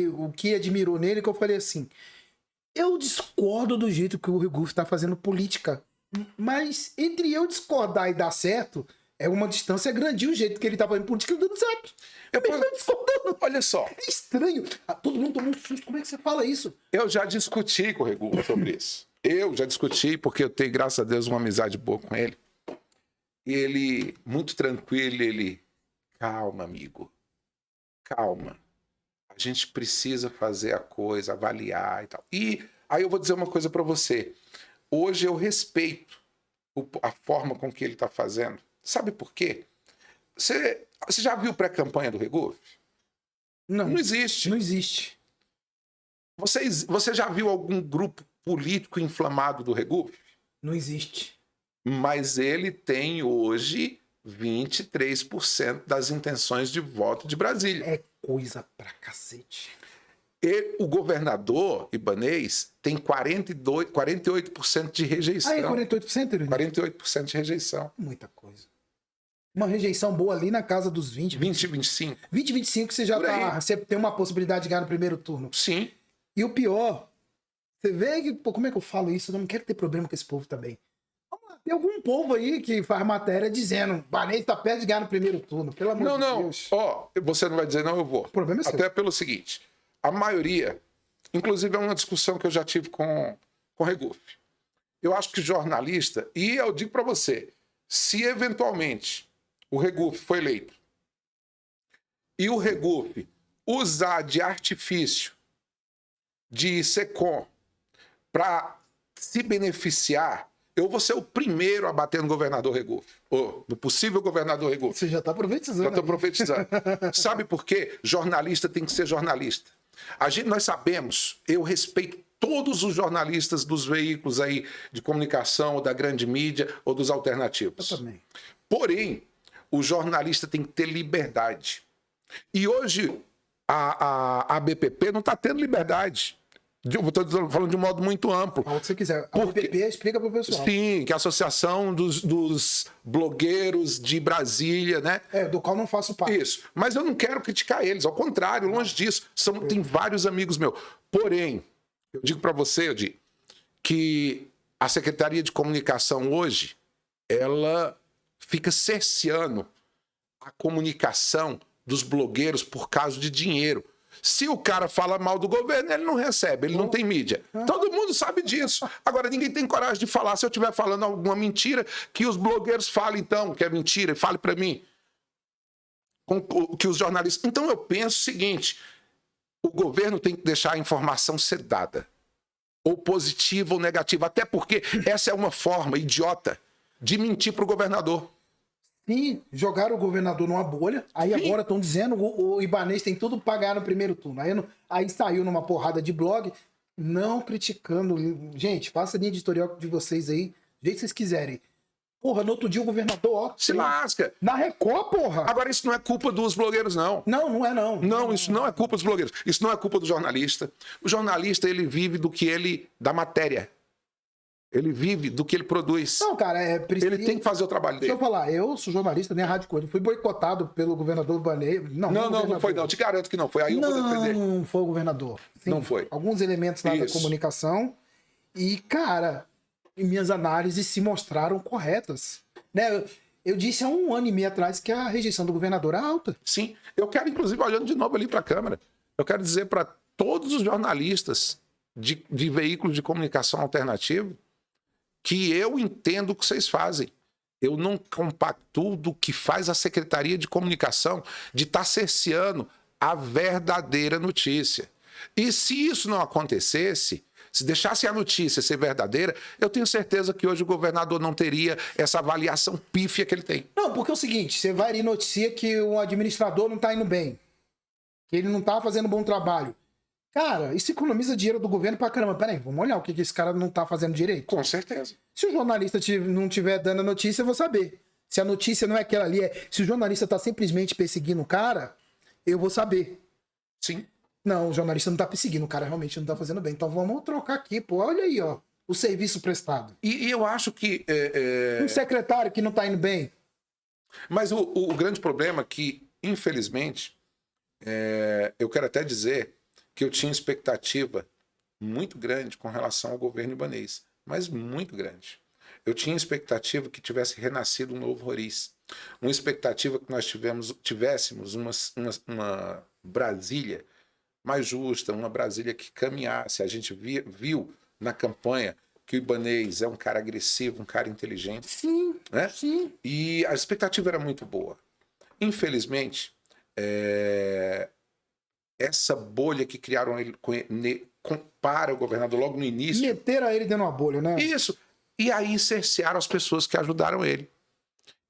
o que admirou nele, que eu falei assim, eu discordo do jeito que o Regufe tá fazendo política, mas entre eu discordar e dar certo, é uma distância grande, o jeito que ele tá fazendo política dando certo. Eu Mesmo eu discordando. Olha só, É estranho. Todo mundo tomou um susto, como é que você fala isso? eu já discuti com o Regufe sobre isso. Eu já discuti, porque eu tenho, graças a Deus, uma amizade boa com ele. E ele, muito tranquilo, ele... Calma, amigo. Calma. A gente precisa fazer a coisa, avaliar e tal. E aí eu vou dizer uma coisa para você. Hoje eu respeito a forma com que ele está fazendo. Sabe por quê? Você já viu pré-campanha do Regufe? Não existe. Não existe. Você já viu algum grupo político inflamado do Regufe? Não existe. Mas ele tem hoje 23% das intenções de voto de Brasília. É coisa pra cacete. E o governador Ibanez tem 48% de rejeição. Aí é 48%, Irene? 48% de rejeição. Muita coisa. Uma rejeição boa ali na casa dos 20. 20, 25? 20, 25 você já Por aí. tá. Você tem uma possibilidade de ganhar no primeiro turno. Sim. E o pior, você vê que, pô, como é que eu falo isso? Eu não quero ter problema com esse povo também. Vamos lá, tem algum povo aí que faz matéria dizendo Banês tá perto de ganhar no primeiro turno. Pelo amor de Não. Deus. Ó, você não vai dizer não, eu vou. O problema é seu. Até pelo seguinte, a maioria, inclusive é uma discussão que eu já tive com o Regufe. Eu acho que jornalista, e eu digo para você, se eventualmente o Regufe foi eleito e o Regufe usar de artifício de SECOM para se beneficiar, eu vou ser o primeiro a bater no governador Regufe, ou no possível governador Regufe. Você já tá profetizando. Já estou aí. profetizando. Sabe por quê? Jornalista tem que ser jornalista. Nós sabemos, eu respeito todos os jornalistas dos veículos aí de comunicação, ou da grande mídia, ou dos alternativos. Eu também. Porém, o jornalista tem que ter liberdade. E hoje a BPP não está tendo liberdade. Eu estou falando de um modo muito amplo. Fala o que você quiser. A UPP explica pro pessoal. Sim, que é a Associação dos Blogueiros de Brasília, né? Do qual não faço parte. Isso. Mas eu não quero criticar eles, ao contrário, longe disso. Tem vários amigos meus. Porém, eu digo para você, Odi, que a Secretaria de Comunicação hoje, ela fica cerceando a comunicação dos blogueiros por causa de dinheiro. Se o cara fala mal do governo, ele não recebe, ele não tem mídia. Todo mundo sabe disso. Agora, ninguém tem coragem de falar. Se eu estiver falando alguma mentira, que os blogueiros falem, então, que é mentira, e fale para mim. Que os jornalistas... Então, eu penso o seguinte, o governo tem que deixar a informação ser dada. Ou positiva ou negativa. Até porque essa é uma forma idiota de mentir para o governador. Sim, jogaram o governador numa bolha. Aí Sim. agora estão dizendo o Ibanez tem tudo pra pagar no primeiro turno. Aí saiu numa porrada de blog, não criticando. Gente, faça a linha editorial de vocês aí, do jeito que vocês quiserem. Porra, no outro dia o governador, ó. Se lasca. Na Record, porra. Agora, isso não é culpa dos blogueiros, não. Não é não. Não, isso não é culpa dos blogueiros. Isso não é culpa do jornalista. O jornalista, ele vive da matéria. Ele vive do que ele produz. Não, cara, Ele tem que fazer o trabalho Deixa dele. eu falar, eu sou jornalista, nem a Rádio Coisa. Fui boicotado pelo governador Ibanez. Não foi não. Te garanto que não foi. Aí eu vou defender. Não foi o governador. Sim, Não foi. Alguns elementos lá da Isso. comunicação. E, cara, minhas análises se mostraram corretas. Né? Eu disse há 1 ano e meio atrás que a rejeição do governador é alta. Sim. Eu quero, inclusive, olhando de novo ali para a câmera, eu quero dizer para todos os jornalistas de veículos de comunicação alternativo que eu entendo o que vocês fazem. Eu não compactuo do que faz a Secretaria de Comunicação de estar cerceando a verdadeira notícia. E se isso não acontecesse, se deixasse a notícia ser verdadeira, eu tenho certeza que hoje o governador não teria essa avaliação pífia que ele tem. Não, porque é o seguinte, você vai e noticia que o administrador não tá indo bem. Que ele não tá fazendo um bom trabalho. Cara, isso economiza dinheiro do governo pra caramba. Peraí, vamos olhar o que esse cara não tá fazendo direito. Com certeza. Se o jornalista não estiver dando a notícia, eu vou saber. Se a notícia não é aquela ali, se o jornalista tá simplesmente perseguindo o cara, eu vou saber. Sim. Não, o jornalista não tá perseguindo, o cara realmente não tá fazendo bem. Então vamos trocar aqui, pô. Olha aí, ó. O serviço prestado. E eu acho que... Um secretário que não tá indo bem. Mas o grande problema é que, infelizmente, eu quero até dizer que eu tinha expectativa muito grande com relação ao governo ibanês. Mas muito grande. Eu tinha expectativa que tivesse renascido um novo Roriz. Uma expectativa que nós tivéssemos uma Brasília mais justa, uma Brasília que caminhasse. A gente viu na campanha que o Ibanez é um cara agressivo, um cara inteligente. Sim, né? sim. E a expectativa era muito boa. Infelizmente, essa bolha que criaram ele para o governador logo no início... Meteram ele dentro de uma bolha, né? Isso. E aí cercearam as pessoas que ajudaram ele.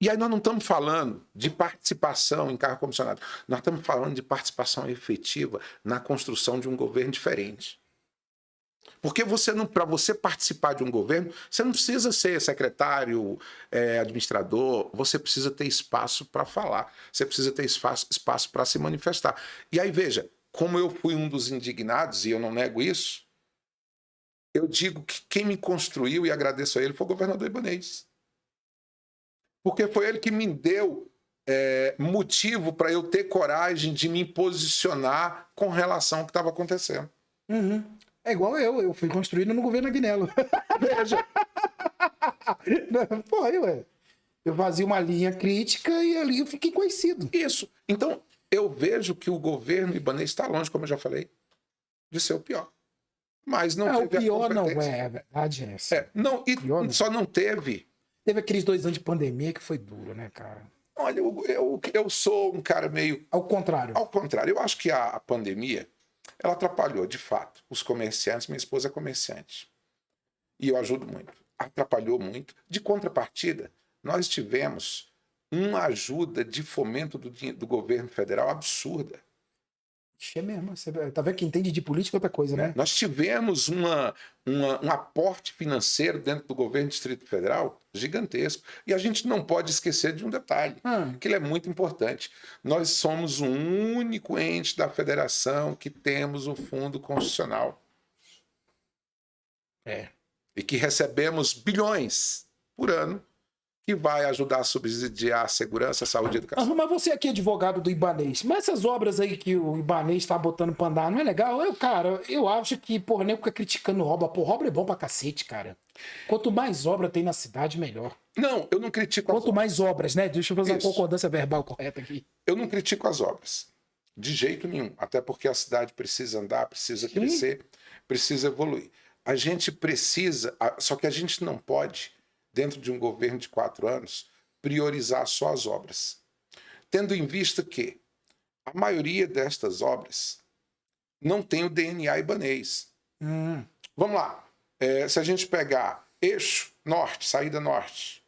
E aí nós não estamos falando de participação em cargo comissionado. Nós estamos falando de participação efetiva na construção de um governo diferente. Porque para você participar de um governo, você não precisa ser secretário, administrador, você precisa ter espaço para falar, você precisa ter espaço para se manifestar. E aí, veja, como eu fui um dos indignados, e eu não nego isso, eu digo que quem me construiu, e agradeço a ele, foi o governador Ibanez. Porque foi ele que me deu motivo para eu ter coragem de me posicionar com relação ao que estava acontecendo. Uhum. É igual eu fui construído no governo Agnello. Veja. Pô, eu fazia uma linha crítica e ali eu fiquei conhecido. Isso. Então, eu vejo que o governo ibanês está longe, como eu já falei, de ser o pior. Mas não teve o pior a não competência. é, a verdade é essa. Não, e Pior não. só não teve. Teve aqueles 2 anos de pandemia que foi duro, né, cara? Olha, eu sou um cara meio... Ao contrário. Ao contrário, eu acho que a pandemia, ela atrapalhou, de fato, os comerciantes. Minha esposa é comerciante. E eu ajudo muito. Atrapalhou muito. De contrapartida, nós tivemos uma ajuda de fomento do governo federal absurda. É mesmo. Você tá vendo que entende de política é outra coisa, né? Nós tivemos um aporte financeiro dentro do governo do Distrito Federal gigantesco. E a gente não pode esquecer de um detalhe, que ele é muito importante. Nós somos o único ente da federação que temos o Fundo Constitucional. E que recebemos bilhões por ano, que vai ajudar a subsidiar a segurança, a saúde e a educação. Mas você aqui é advogado do Ibanez. Mas essas obras aí que o Ibanez tá botando pra andar, não é legal? Eu acho que, porra, nem fica criticando obra. Porra, obra é bom pra cacete, cara. Quanto mais obra tem na cidade, melhor. Não, eu não critico Quanto mais obras, né? Deixa eu fazer Isso. uma concordância verbal correta aqui. Eu não critico as obras, de jeito nenhum. Até porque a cidade precisa andar, precisa crescer, precisa evoluir. A gente precisa, só que a gente não pode, dentro de um governo de 4 anos, priorizar só as obras. Tendo em vista que a maioria destas obras não tem o DNA ibanês. Vamos lá. Se a gente pegar eixo norte, saída norte,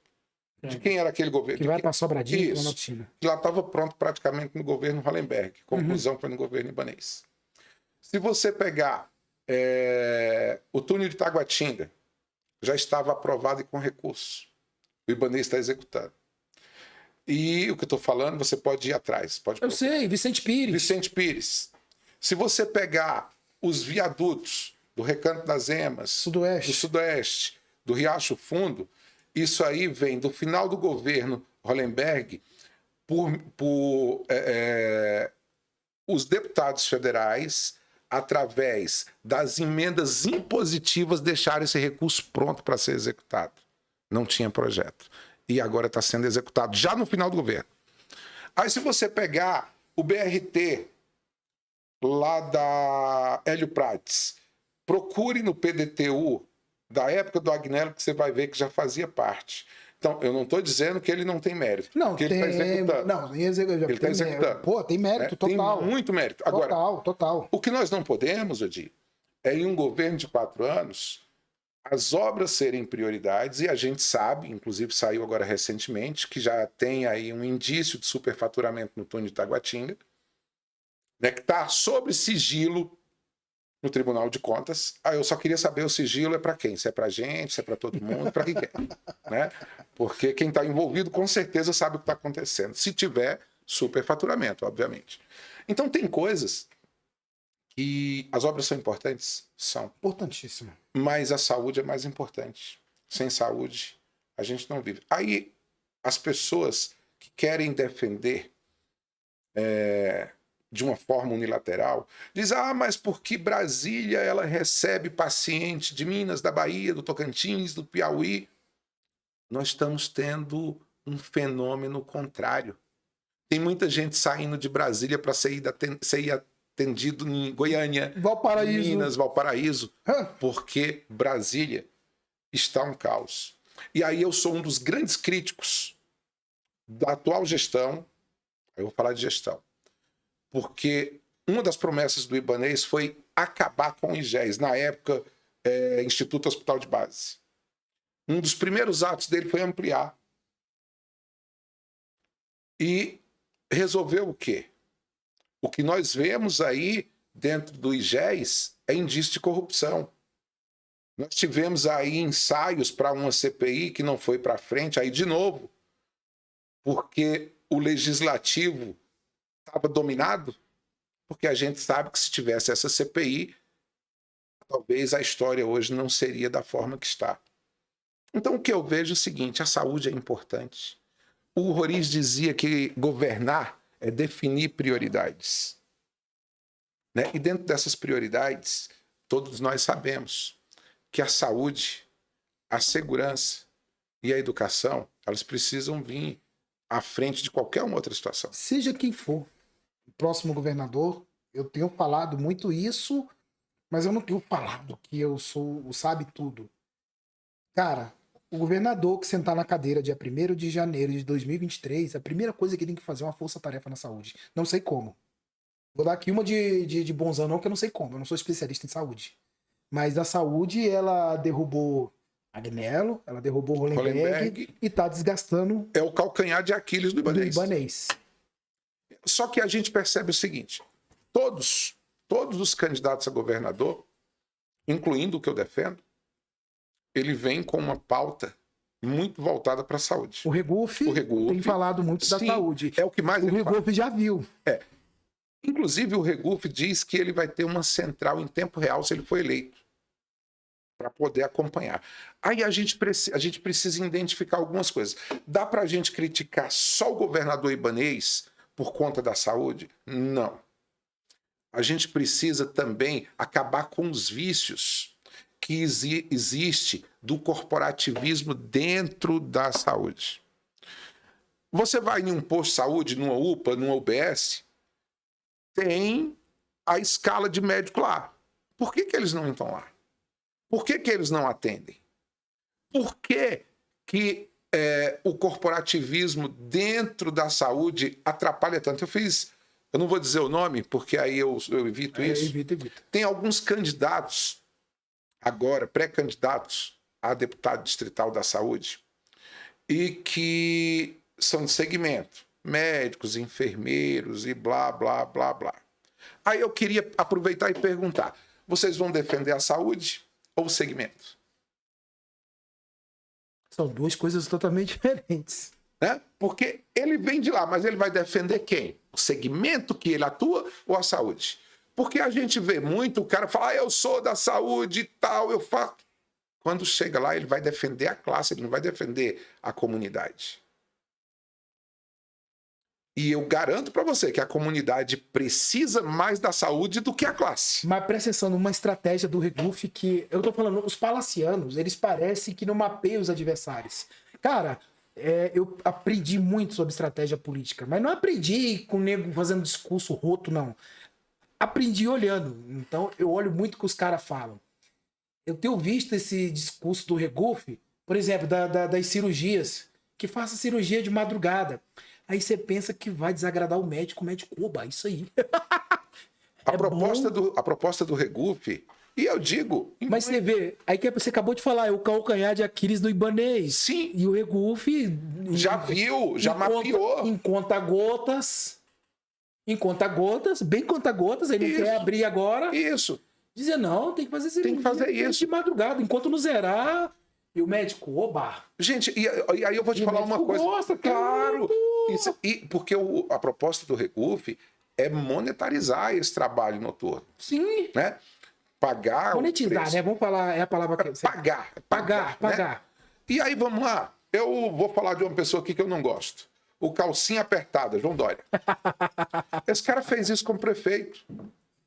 de quem era aquele governo? Que vai para Sobradinho, Isso. Planaltina. Que lá estava pronto praticamente no governo Hollenberg. Conclusão foi no governo ibanês. Se você pegar o túnel de Taguatinga, já estava aprovado e com recurso. O ibanês está executando. E o que eu estou falando, você pode ir atrás. Eu sei, Vicente Pires. Vicente Pires. Se você pegar os viadutos do Recanto das Emas, Sudoeste. do Sudoeste, do Riacho Fundo, isso aí vem do final do governo Hollenberg por os deputados federais, através das emendas impositivas, deixaram esse recurso pronto para ser executado. Não tinha projeto. E agora está sendo executado, já no final do governo. Aí se você pegar o BRT lá da Hélio Prates, procure no PDTU da época do Agnello, que você vai ver que já fazia parte. Então, eu não estou dizendo que ele não tem mérito. Não, porque ele está executando. Não, ele está executando. Pô, tem mérito, total. Tem muito mérito. Agora, total. o que nós não podemos, Odi, é em um governo de 4 anos, as obras serem prioridades, e a gente sabe, inclusive saiu agora recentemente, que já tem aí um indício de superfaturamento no túnel de Taguatinga, né, que está sob sigilo no Tribunal de Contas. Eu só queria saber, o sigilo é para quem? Se é para gente, se é para todo mundo, para quem quer, né? Porque quem está envolvido com certeza sabe o que está acontecendo. Se tiver superfaturamento, obviamente. Então tem coisas que as obras são importantes, são. Importantíssimo. Mas a saúde é mais importante. Sem saúde, a gente não vive. Aí as pessoas que querem defender de uma forma unilateral, diz, mas porque Brasília ela recebe paciente de Minas, da Bahia, do Tocantins, do Piauí. Nós estamos tendo um fenômeno contrário. Tem muita gente saindo de Brasília para ser atendido em Goiânia, Valparaíso. Minas, Valparaíso, porque Brasília está um caos. E aí eu sou um dos grandes críticos da atual gestão, eu vou falar de gestão, porque uma das promessas do Ibanez foi acabar com o IGES, na época, Instituto Hospital de Base. Um dos primeiros atos dele foi ampliar. E resolveu o quê? O que nós vemos aí dentro do IGES é indício de corrupção. Nós tivemos aí ensaios para uma CPI que não foi para frente, aí de novo, porque o legislativo estava dominado, porque a gente sabe que se tivesse essa CPI, talvez a história hoje não seria da forma que está. Então o que eu vejo é o seguinte, a saúde é importante. O Roriz dizia que governar é definir prioridades, né? E dentro dessas prioridades, todos nós sabemos que a saúde, a segurança e a educação, elas precisam vir à frente de qualquer uma outra situação. Seja quem for o próximo governador, eu tenho falado muito isso, mas eu não tenho falado que eu sou o sabe tudo. Cara, o governador que sentar na cadeira dia 1º de janeiro de 2023, a primeira coisa que ele tem que fazer é uma força-tarefa na saúde. Não sei como. Vou dar aqui uma de bonzão não, que eu não sei como. Eu não sou especialista em saúde. Mas a saúde, ela derrubou Agnello, ela derrubou Hollenberg e tá desgastando... É o calcanhar de Aquiles do Ibanez. Só que a gente percebe o seguinte, todos os candidatos a governador, incluindo o que eu defendo, ele vem com uma pauta muito voltada para a saúde. O Regufe tem falado muito da saúde. É o que mais o Regufe já viu. Inclusive, o Regufe diz que ele vai ter uma central em tempo real se ele for eleito. para poder acompanhar. Aí a gente precisa identificar algumas coisas. Dá para a gente criticar só o governador Ibanez por conta da saúde? Não. A gente precisa também acabar com os vícios que existe do corporativismo dentro da saúde. Você vai em um posto de saúde, numa UPA, numa UBS, tem a escala de médico lá. Por que eles não estão lá? Por que eles não atendem? Por que o corporativismo dentro da saúde atrapalha tanto? Eu não vou dizer o nome, porque aí eu evito isso. Evita. Tem alguns candidatos, agora, pré-candidatos a deputado distrital da saúde, e que são de segmento, médicos, enfermeiros e blá, blá, blá, blá. Aí eu queria aproveitar e perguntar, vocês vão defender a saúde ou o segmento? São duas coisas totalmente diferentes. Né? Porque ele vem de lá, mas ele vai defender quem? O segmento que ele atua ou a saúde? Porque a gente vê muito o cara falar, eu sou da saúde e tal, eu faço. Quando chega lá, ele vai defender a classe, ele não vai defender a comunidade. E eu garanto para você que a comunidade precisa mais da saúde do que a classe. Mas presta atenção numa estratégia do Regufe que... Eu tô falando, os palacianos, eles parecem que não mapeiam os adversários. Cara, eu aprendi muito sobre estratégia política, mas não aprendi com o nego fazendo discurso roto, não. Aprendi olhando. Então, eu olho muito o que os caras falam. Eu tenho visto esse discurso do Regufe, por exemplo, das cirurgias, que faça cirurgia de madrugada. Aí você pensa que vai desagradar o médico oba, isso aí. A proposta do Regufe, e eu digo... Mas você vê, aí que você acabou de falar, é o calcanhar de Aquiles do Ibanez. Sim. E o Regufe... Já viu, já mapeou. Em conta-gotas, bem conta-gotas, ele não quer abrir agora. Isso. Dizer, não, tem que fazer cirurgia. Tem que fazer isso. De madrugada, enquanto não zerar... E o médico, oba. Gente, e aí eu vou te falar uma coisa. Gosta, claro. Porque a proposta do Regufe é monetarizar esse trabalho noturno. Sim. Né? Pagar. Monetizar, né? Vamos falar, é a palavra que você... Pagar. Né? E aí, vamos lá. Eu vou falar de uma pessoa aqui que eu não gosto. O calcinha apertada, João Dória. Esse cara fez isso como prefeito.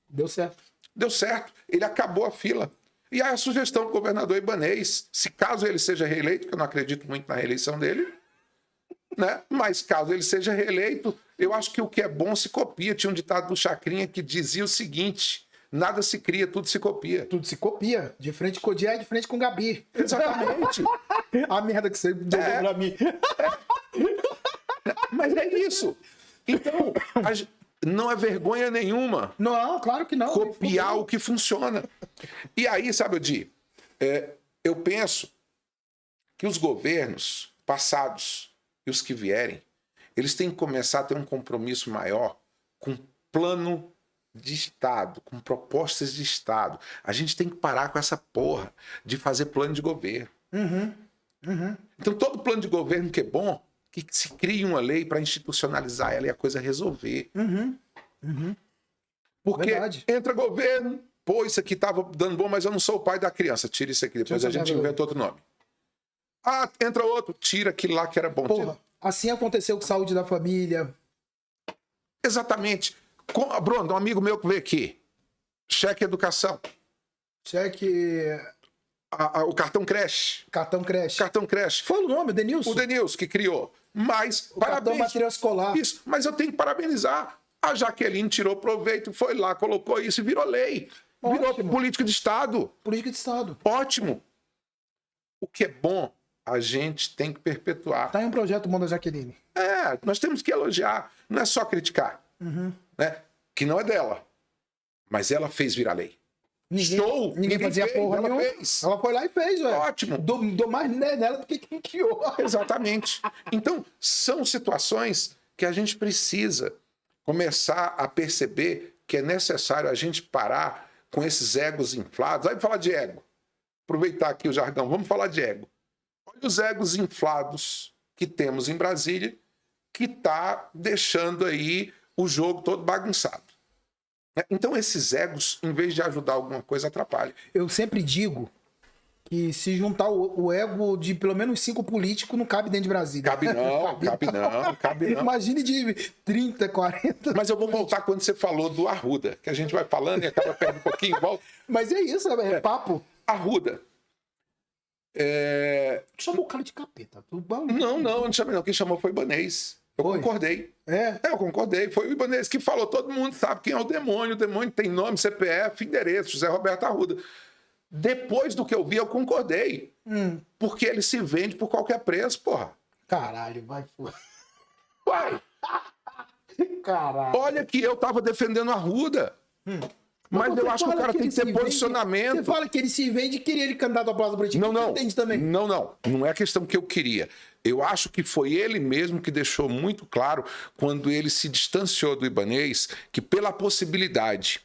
Deu certo. Deu certo. Ele acabou a fila. E aí a sugestão do governador Ibanez, se caso ele seja reeleito, que eu não acredito muito na reeleição dele, né? Mas caso ele seja reeleito, eu acho que o que é bom se copia. Tinha um ditado do Chacrinha que dizia o seguinte, nada se cria, tudo se copia. Tudo se copia. De frente com o Dié, de frente com o Gabi. Exatamente. A merda que você jogou pra mim. Mas é isso. Então, não é vergonha nenhuma. Não, claro que não. Copiar o que funciona. E aí, sabe, Odi, eu penso que os governos passados e os que vierem, eles têm que começar a ter um compromisso maior com plano de Estado, com propostas de Estado. A gente tem que parar com essa porra de fazer plano de governo. Então, todo plano de governo que é bom, que se crie uma lei para institucionalizar ela e a coisa resolver. Porque entra governo, pô, isso aqui estava dando bom, mas eu não sou o pai da criança. Tira isso aqui, depois a gente inventa outro nome. Ah, entra outro, tira aquilo lá que era bom. Porra, assim aconteceu com saúde da família. Exatamente. Bruno, um amigo meu que veio aqui. Cheque educação. Cheque... O cartão creche. Cartão creche. Cartão creche. Foi o nome, o Denilson? O Denilson que criou. Mas, o parabéns. Cartão material escolar. Isso, mas eu tenho que parabenizar. A Jaqueline tirou proveito, foi lá, colocou isso e virou lei. Virou política de Estado. Política de Estado. Ótimo. O que é bom, a gente tem que perpetuar. Tá em um projeto bom da Jaqueline. Nós temos que elogiar. Não é só criticar. Né? Que não é dela. Mas ela fez virar lei. Ninguém fazia fez, porra ela nenhuma. fez. Ela foi lá e fez, velho. Ótimo. Dou mais nela do que quem criou. Exatamente. Então, são situações que a gente precisa começar a perceber que é necessário a gente parar com esses egos inflados. Aí falar de ego. Aproveitar aqui o jargão, vamos falar de ego. Olha os egos inflados que temos em Brasília, que está deixando aí o jogo todo bagunçado. Então esses egos, em vez de ajudar alguma coisa, atrapalham. Eu sempre digo que se juntar o ego de pelo menos 5 políticos não cabe dentro de Brasília. Cabe não. Imagine de 30, 40. Mas eu vou voltar quando você falou do Arruda, que a gente vai falando e acaba perdendo um pouquinho, volta. Mas é isso, é papo. Arruda. Chamou o cara de capeta. Não, eu não chamei não. Quem chamou foi o Ibanez. Eu concordei. Eu concordei. Foi o Ibanez que falou. Todo mundo sabe quem é o demônio. O demônio tem nome, CPF, endereço. José Roberto Arruda. Depois do que eu vi, eu concordei. Porque ele se vende por qualquer preço, porra. Caralho, vai. Vai. Caralho. Olha que eu tava defendendo a Arruda. Mas eu acho que o cara tem que ter posicionamento. Você fala que ele se vende e queria ele candidato à Plaza Bretigny. Não. Entende também. Não é questão que eu queria. Eu acho que foi ele mesmo que deixou muito claro quando ele se distanciou do Ibanez que pela possibilidade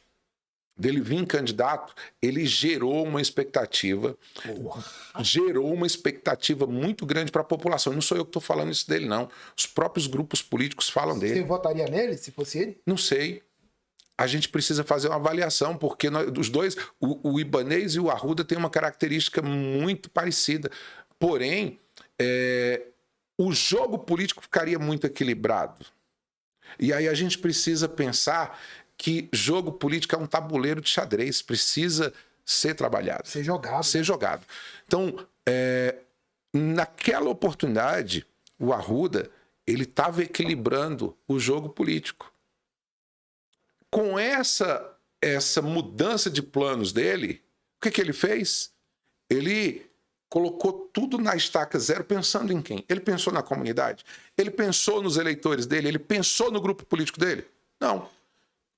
dele vir candidato, ele gerou uma expectativa. Gerou uma expectativa muito grande para a população. Não sou eu que estou falando isso dele, não. Os próprios grupos políticos falam dele. Você votaria nele se fosse ele? Não sei. A gente precisa fazer uma avaliação, porque os dois, o Ibanez e o Arruda, têm uma característica muito parecida. Porém, o jogo político ficaria muito equilibrado. E aí a gente precisa pensar que jogo político é um tabuleiro de xadrez, precisa ser trabalhado. Ser jogado. Ser jogado. Então, naquela oportunidade, o Arruda, ele estava equilibrando o jogo político. Com essa mudança de planos dele, o que ele fez? Ele colocou tudo na estaca zero, pensando em quem? Ele pensou na comunidade? Ele pensou nos eleitores dele? Ele pensou no grupo político dele? Não.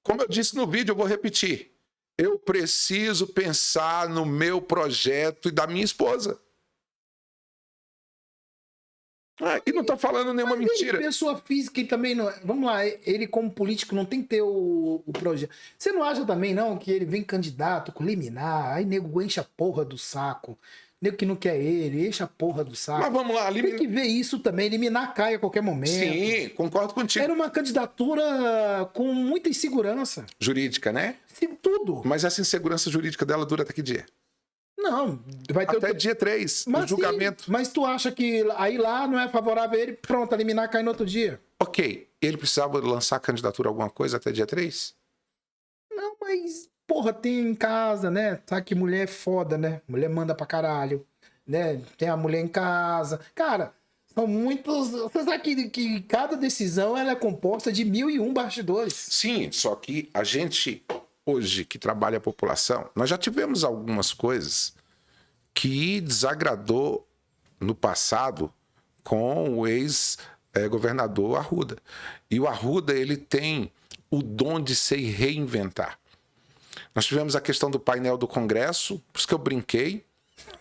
Como eu disse no vídeo, eu vou repetir. Eu preciso pensar no meu projeto e da minha esposa. E não estou falando nenhuma mentira. Pessoa física e também não. Vamos lá, ele como político não tem que ter o projeto. Você não acha também, não, que ele vem candidato com liminar, aí nego enche a porra do saco. Nego que não quer ele, enche a porra do saco. Mas vamos lá, tem que ver isso também, liminar cai a qualquer momento. Sim, concordo contigo. Era uma candidatura com muita insegurança. Jurídica, né? Sim, tudo. Mas essa insegurança jurídica dela dura até que dia? Não, vai ter até dia 3, o julgamento. Sim, mas tu acha que aí lá não é favorável a ele, pronto, eliminar, cai no outro dia? Ok, ele precisava lançar candidatura a alguma coisa até dia 3? Não, mas, porra, tem em casa, né? Sabe que mulher é foda, né? Mulher manda pra caralho, né? Tem a mulher em casa. Cara, são muitos... Você sabe que cada decisão ela é composta de 1001 bastidores. Sim, só que a gente... Hoje, que trabalha a população, nós já tivemos algumas coisas que desagradou no passado com o ex-governador Arruda. E o Arruda, ele tem o dom de se reinventar. Nós tivemos a questão do painel do Congresso, por isso que eu brinquei,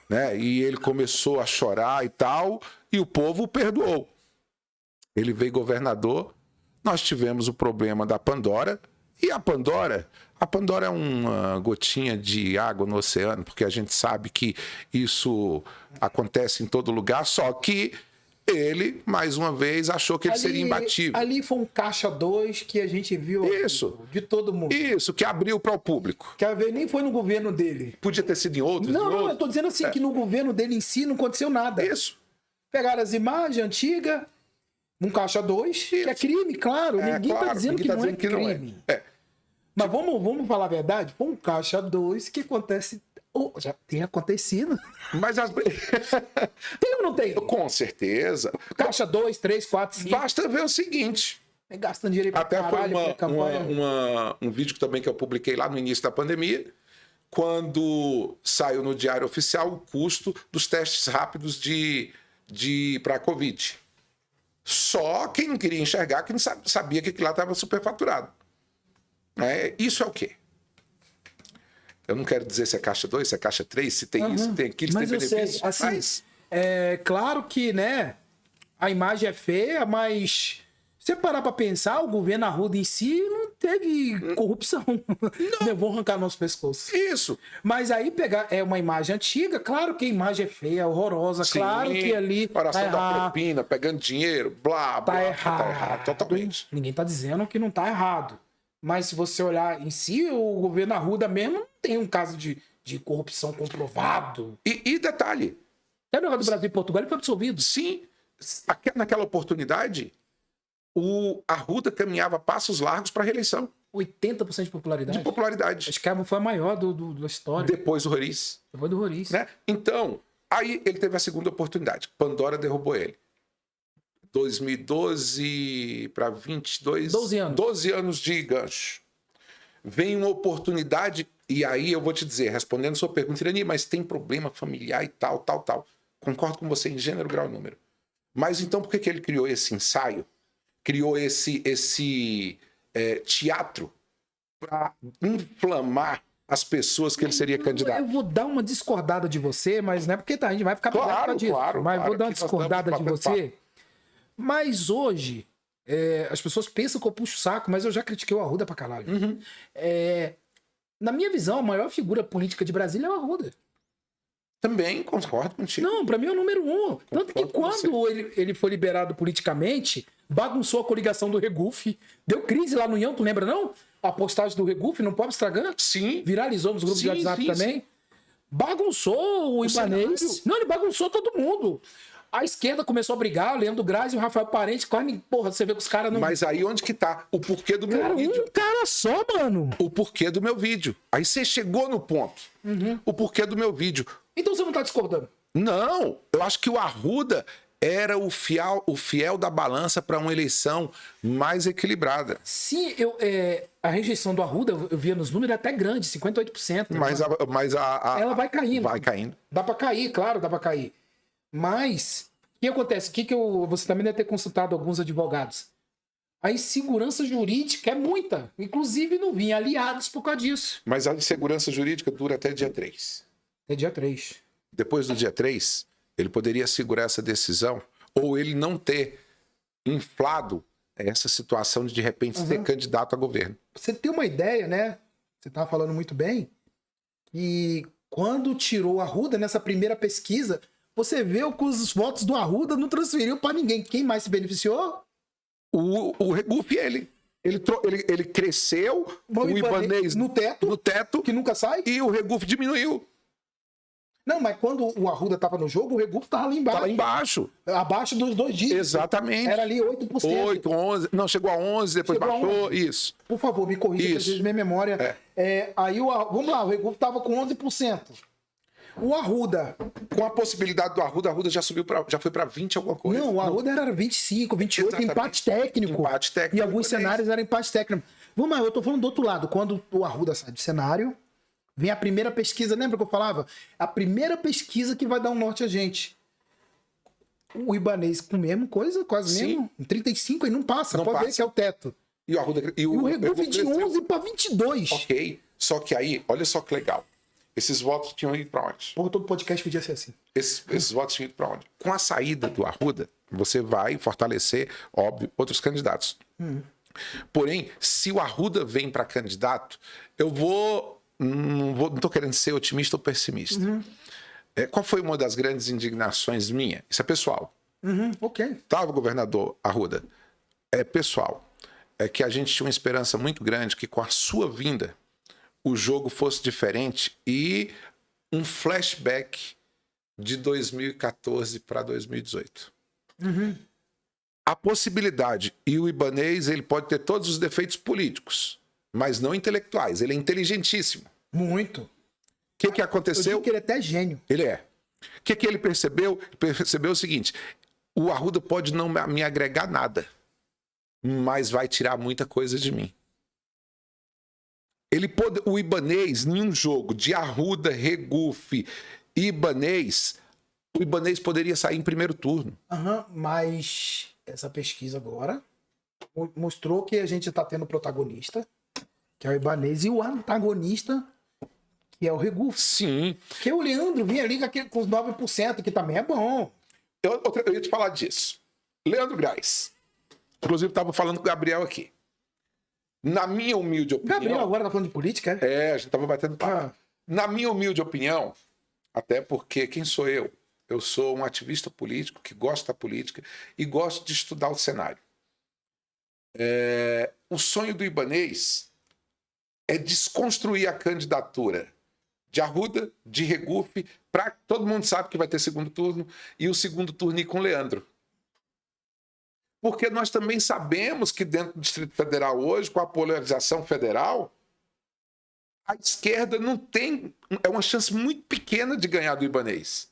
né? E ele começou a chorar e tal, e o povo o perdoou. Ele veio governador, nós tivemos o problema da Pandora, e a Pandora é uma gotinha de água no oceano, porque a gente sabe que isso acontece em todo lugar, só que ele, mais uma vez, achou que ele seria imbatível. Ali foi um caixa 2 que a gente viu de todo mundo. Isso, que abriu para o público. Quer ver, nem foi no governo dele. Podia ter sido em outros. Não, eu tô dizendo assim, que no governo dele em si não aconteceu nada. Isso. Pegaram as imagens antigas, um caixa 2, que é crime, claro. Ninguém tá dizendo que não é crime. Mas vamos falar a verdade? Foi um caixa 2 que acontece... já tem acontecido. Mas tem ou não tem? Com certeza. Caixa 2, 3, 4, 5. Basta ver o seguinte. Gastando dinheiro pra até caralho, foi um vídeo também que eu publiquei lá no início da pandemia, quando saiu no Diário Oficial o custo dos testes rápidos para a Covid. Só quem não queria enxergar, que não sabia que aquilo lá estava superfaturado. Isso é o quê? Eu não quero dizer se é caixa 2, se é caixa 3, se tem isso, se tem aquilo, se tem benefício. Sei, assim, é claro que, né, a imagem é feia, mas se você parar pra pensar, o governo Arruda em si não teve corrupção. Não vão arrancar nosso pescoço. Isso. Mas aí pegar uma imagem antiga, claro que a imagem é feia, horrorosa, sim, claro que ali oração da propina, pegando dinheiro, blá, blá. Tá errado. Totalmente. Ninguém tá dizendo que não tá errado. Mas se você olhar em si, o governo Arruda mesmo não tem um caso de de corrupção comprovado. E detalhe, Até o negócio do Brasil e Portugal ele foi absolvido. sim, naquela oportunidade, o Arruda caminhava passos largos para a reeleição 80% de popularidade. de popularidade. Acho que foi a maior da história. Depois do Roriz. Depois do Roriz. Né? Então, aí ele teve a segunda oportunidade. Pandora derrubou ele. 2012 para 22... 12 anos. 12 anos de gancho. Vem uma oportunidade, e aí eu vou te dizer, respondendo sua pergunta, Irani, mas tem problema familiar e tal. Concordo com você em gênero, grau e número. Mas então por que ele criou esse ensaio? Criou esse teatro para inflamar as pessoas que ele seria candidato. Eu vou dar uma discordada de você, mas não é porque a gente vai ficar Claro, disso. claro. Mas vou dar uma Aqui nós discordada de estamos batendo você. Mas hoje, as pessoas pensam que eu puxo o saco, mas eu já critiquei o Arruda pra caralho. Uhum. Na minha visão, a maior figura política de Brasília é o Arruda. Também concordo contigo. Não, pra mim é o número 1. Tanto que Concordo com quando ele foi liberado politicamente, bagunçou a coligação do Regufe, deu crise lá no Ião, tu lembra não? A postagem do Regufe no Pop Instagram Sim. viralizou nos grupos de Sim, WhatsApp sim, também. sim. Bagunçou o Ibanez. cenário. Não, ele bagunçou todo mundo. A esquerda começou a brigar, o Leandro Graz e o Rafael Parente, quase, porra, você vê que os caras não... Mas aí onde que tá o porquê do meu Cara, vídeo? um cara só, mano. O porquê do meu vídeo. Aí você chegou no ponto. O porquê do meu vídeo. Então você não tá discordando. Não, eu acho que o Arruda era o fiel da balança para uma eleição mais equilibrada. Sim, a rejeição do Arruda, eu via nos números, é até grande, 58%. Mas Ela vai caindo. Vai caindo. Dá pra cair, claro, dá pra cair. Mas, o que acontece? Você também deve ter consultado alguns advogados. A insegurança jurídica é muita. Inclusive, não vinha aliados por causa disso. Mas a insegurança jurídica dura até dia 3. É dia 3. Depois do dia 3, ele poderia segurar essa decisão ou ele não ter inflado essa situação de repente, ser candidato a governo. Você tem uma ideia, né? Você estava falando muito bem. E quando tirou o Arruda nessa primeira pesquisa, você vê que os votos do Arruda não transferiu para ninguém. Quem mais se beneficiou? O Regufe, ele cresceu, o Ibanez no teto, que nunca sai. E o Regufe diminuiu. Não, mas quando o Arruda tava no jogo, o Regufe tava lá embaixo. Tá lá embaixo. Abaixo dos 2 dígitos. Exatamente. Era ali 8%. 8, 11. Não, chegou a 11, depois Chegou a baixou. 11. Isso. Por favor, me corrija, que às vezes minha memória. Aí, vamos lá, o Regufe tava com 11%. O Arruda. Com a possibilidade do Arruda já subiu já foi para 20 alguma coisa. Não, o Arruda era 25, 28, Exatamente. Empate técnico. Empate técnico. E alguns cenários eram empate técnico. Vamos lá, eu tô falando do outro lado. Quando o Arruda sai do cenário, vem a primeira pesquisa, lembra que eu falava? A primeira pesquisa que vai dar um norte a gente. O Ibanez com a mesma coisa, quase Sim. mesmo. Em 35 aí não passa, Não pode ver passa. que é o teto. E o Arruda E o Regufe de 11 para 22. Ok. Só que aí, olha só que legal. Esses votos tinham ido para onde? Porra, todo podcast podia ser assim. Esses votos tinham ido para onde? Com a saída do Arruda, você vai fortalecer, óbvio, outros candidatos. Porém, se o Arruda vem para candidato, não tô querendo ser otimista ou pessimista. Qual foi uma das grandes indignações minha? Isso é pessoal. Ok. Tava o governador Arruda. É pessoal. É que a gente tinha uma esperança muito grande que com a sua vinda o jogo fosse diferente e um flashback de 2014 para 2018. A possibilidade, e o Ibanez ele pode ter todos os defeitos políticos, mas não intelectuais. Ele é inteligentíssimo. Muito. O que Eu aconteceu? digo que ele é até gênio. Ele é. O que ele percebeu? Ele percebeu o seguinte: o Arruda pode não me agregar nada, mas vai tirar muita coisa de mim. O Ibanez, em um jogo de Arruda, Regufe e Ibanez, o Ibanez poderia sair em primeiro turno. Mas essa pesquisa agora mostrou que a gente está tendo protagonista, que é o Ibanez, e o antagonista, que é o Regufe. Sim. Que o Leandro vinha ali com os 9%, que também é bom. Eu ia te falar disso. Leandro Graz. Inclusive, estava falando com o Gabriel aqui. Na minha humilde opinião... Gabriel agora tá falando de política, é? A gente estava batendo papo. Na minha humilde opinião, até porque quem sou eu? Eu sou um ativista político que gosta da política e gosto de estudar o cenário. O sonho do Ibanez é desconstruir a candidatura de Arruda, de Regufe, todo mundo sabe que vai ter segundo turno, e o segundo turno ir com o Leandro. Porque nós também sabemos que dentro do Distrito Federal hoje, com a polarização federal, a esquerda não tem... É uma chance muito pequena de ganhar do Ibanez.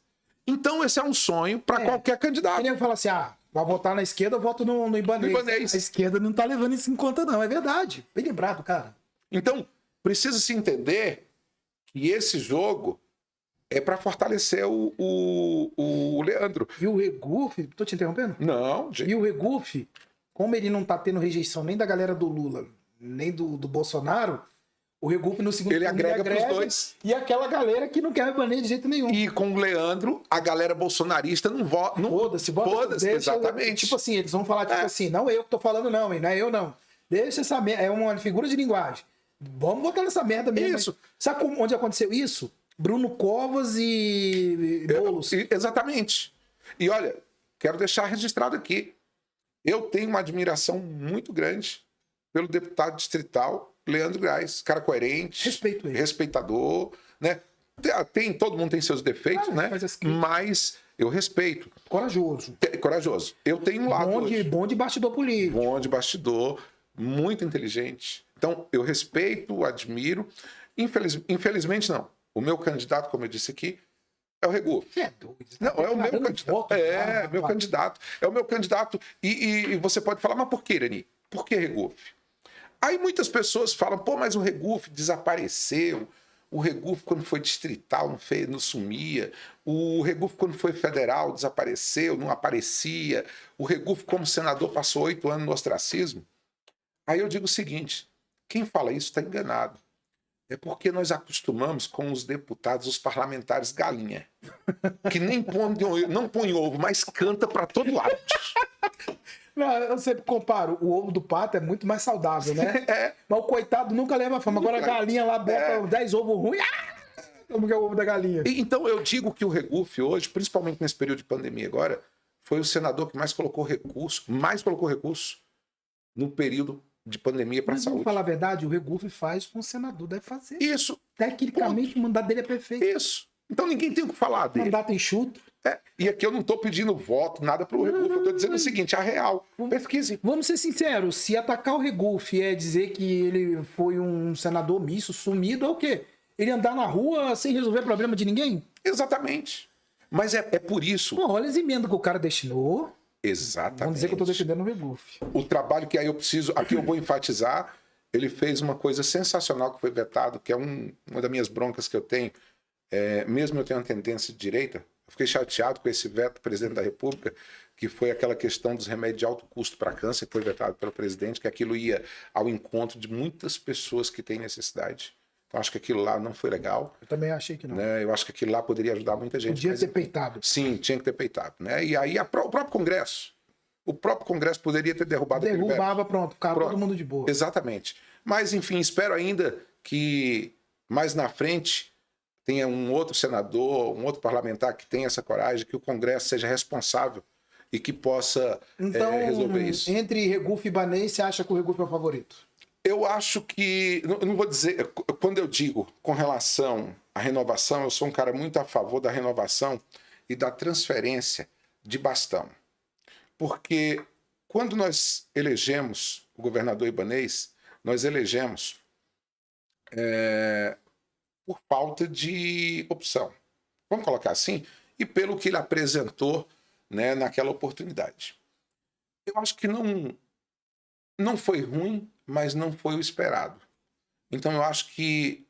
Então esse é um sonho para qualquer candidato. Queria falar assim, vai votar na esquerda, eu voto no Ibanez. No Ibanez. A esquerda não tá levando isso em conta, não. É verdade. Bem lembrado, cara. Então, precisa se entender que esse jogo é para fortalecer o Leandro. E o Regufe, tô te interrompendo? Não, gente. E o Regufe, como ele não tá tendo rejeição nem da galera do Lula, nem do Bolsonaro, o Regufe no segundo Ele turno agrega pros dois. E aquela galera que não quer o Ibanez de jeito nenhum. E com o Leandro, a galera bolsonarista não vota. Foda-se, Foda-se, deixa, exatamente. Tipo assim, eles vão falar tipo assim, não eu que tô falando não, hein, não é eu não. Deixa essa merda, é uma figura de linguagem. Vamos votar nessa merda mesmo. Isso. Sabe onde aconteceu isso? Bruno Covas e Boulos. Exatamente. E olha, quero deixar registrado aqui. Eu tenho uma admiração muito grande pelo deputado distrital Leandro Grais. Cara coerente. Respeito ele. Respeitador, né? Todo mundo tem seus defeitos, né? Mas eu respeito. Corajoso. Corajoso. Eu tenho um lado Bom de bastidor político. Bom de bastidor, muito inteligente. Então, eu respeito, admiro. Infelizmente, não. O meu candidato, como eu disse aqui, é o Regufe. É doido. Não, é o meu candidato. Meu candidato. É o meu candidato. E você pode falar, mas por que, Irani? Por que Regufe? Aí muitas pessoas falam, pô, mas o Regufe desapareceu. O Regufe, quando foi distrital, não sumia. O Regufe, quando foi federal, desapareceu, não aparecia. O Regufe, como senador, passou 8 anos no ostracismo. Aí eu digo o seguinte, quem fala isso está enganado. É porque nós acostumamos com os deputados, os parlamentares galinha, que nem não põe ovo, mas canta para todo lado. Não, eu sempre comparo, o ovo do pato é muito mais saudável, né? Mas o coitado nunca leva fama. Agora a galinha lá bota 10 ovos ruins, como que é o ovo da galinha? Então eu digo que o Regufe hoje, principalmente nesse período de pandemia agora, foi o senador que mais colocou recurso no período de pandemia para a saúde. Vamos falar a verdade, o Regufe faz como o senador deve fazer. Isso. Tecnicamente, o mandato dele é perfeito. Isso. Então ninguém tem o que falar dele. Mandato enxuto. E aqui eu não estou pedindo voto, nada para o Regufe. Eu estou dizendo o seguinte, a real. Pesquise. Vamos ser sinceros, se atacar o Regufe é dizer que ele foi um senador omisso, sumido, é o quê? Ele andar na rua sem resolver problema de ninguém? Exatamente. Mas é por isso. Pô, olha as emendas que o cara destinou. Exatamente. Vamos dizer que eu estou defendendo o Regufe. O trabalho que aí eu preciso, aqui eu vou enfatizar, ele fez uma coisa sensacional que foi vetado, que é uma das minhas broncas que eu tenho, mesmo eu tenho uma tendência de direita, eu fiquei chateado com esse veto do presidente da República, que foi aquela questão dos remédios de alto custo para câncer, que foi vetado pelo presidente, que aquilo ia ao encontro de muitas pessoas que têm necessidade. Então, acho que aquilo lá não foi legal. Eu também achei que não. Né? Eu acho que aquilo lá poderia ajudar muita gente. Podia ter peitado. Sim, tinha que ter peitado. Né? E aí o próprio Congresso. O próprio Congresso poderia ter derrubado aquele veto. Derrubava, pronto, ficava todo mundo de boa. Exatamente. Mas, enfim, espero ainda que mais na frente tenha um outro senador, um outro parlamentar que tenha essa coragem, que o Congresso seja responsável e que possa resolver isso. Entre Regufe e Ibanez, você acha que o Regufe é o favorito? Eu acho que, não vou dizer, quando eu digo com relação à renovação, eu sou um cara muito a favor da renovação e da transferência de bastão. Porque quando nós elegemos o governador Ibanez, nós elegemos por falta de opção. Vamos colocar assim? E pelo que ele apresentou, né, naquela oportunidade. Eu acho que não foi ruim, mas não foi o esperado. Então eu acho que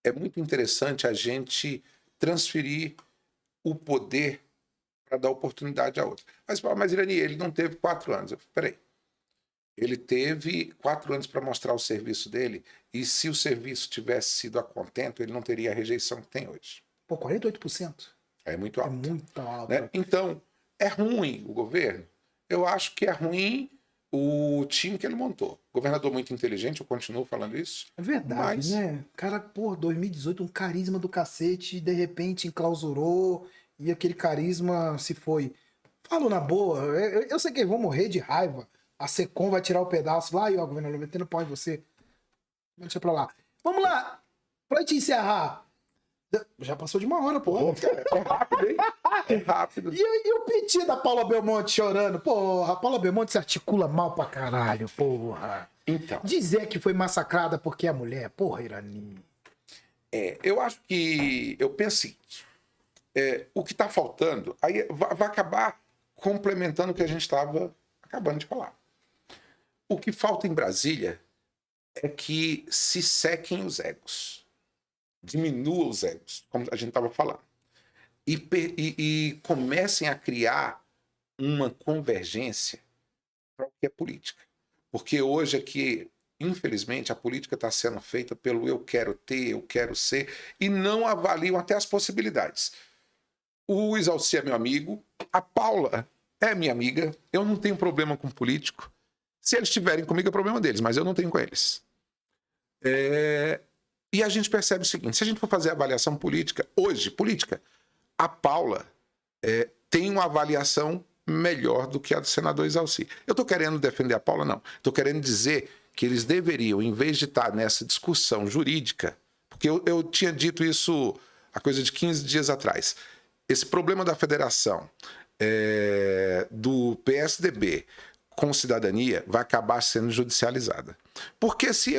é muito interessante a gente transferir o poder para dar oportunidade a outro. Mas Irani, ele não teve 4 anos. Peraí. Ele teve 4 anos para mostrar o serviço dele, e se o serviço tivesse sido a contento, ele não teria a rejeição que tem hoje. Pô, 48%. É muito alto. É muito alto. Né? Então, é ruim o governo? Eu acho que é ruim o time que ele montou. Governador muito inteligente, eu continuo falando isso. É verdade, né? Cara, pô, 2018, um carisma do cacete, de repente enclausurou e aquele carisma se foi. Falo na boa, eu sei que eles vão morrer de raiva. A Secom vai tirar o pedaço lá e o governador metendo pau em você. Deixa pra lá. Vamos lá. Pra gente encerrar, Já passou de 1 hora, pô. Pô, cara, é rápido, hein? É rápido. E o piti da Paula Belmonte chorando? Porra, a Paula Belmonte se articula mal pra caralho, porra. Então, Dizer que foi massacrada porque é mulher, porra, Irani. eu acho que... Eu penso o seguinte, o que está faltando, aí vai acabar complementando o que a gente estava acabando de falar. O que falta em Brasília é que se sequem os egos. Diminua os egos, como a gente estava falando. E comecem a criar uma convergência para o que é política. Porque hoje aqui, infelizmente, a política está sendo feita pelo eu quero ter, eu quero ser, e não avaliam até as possibilidades. O Isalci é meu amigo, a Paula é minha amiga, eu não tenho problema com político. Se eles tiverem comigo, é problema deles, mas eu não tenho com eles. E a gente percebe o seguinte, se a gente for fazer avaliação política, hoje, política, a Paula tem uma avaliação melhor do que a do senador Isalci. Eu estou querendo defender a Paula? Não. Estou querendo dizer que eles deveriam, em vez de estar nessa discussão jurídica, porque eu tinha dito isso há coisa de 15 dias atrás, esse problema da federação do PSDB com cidadania vai acabar sendo judicializada. Porque se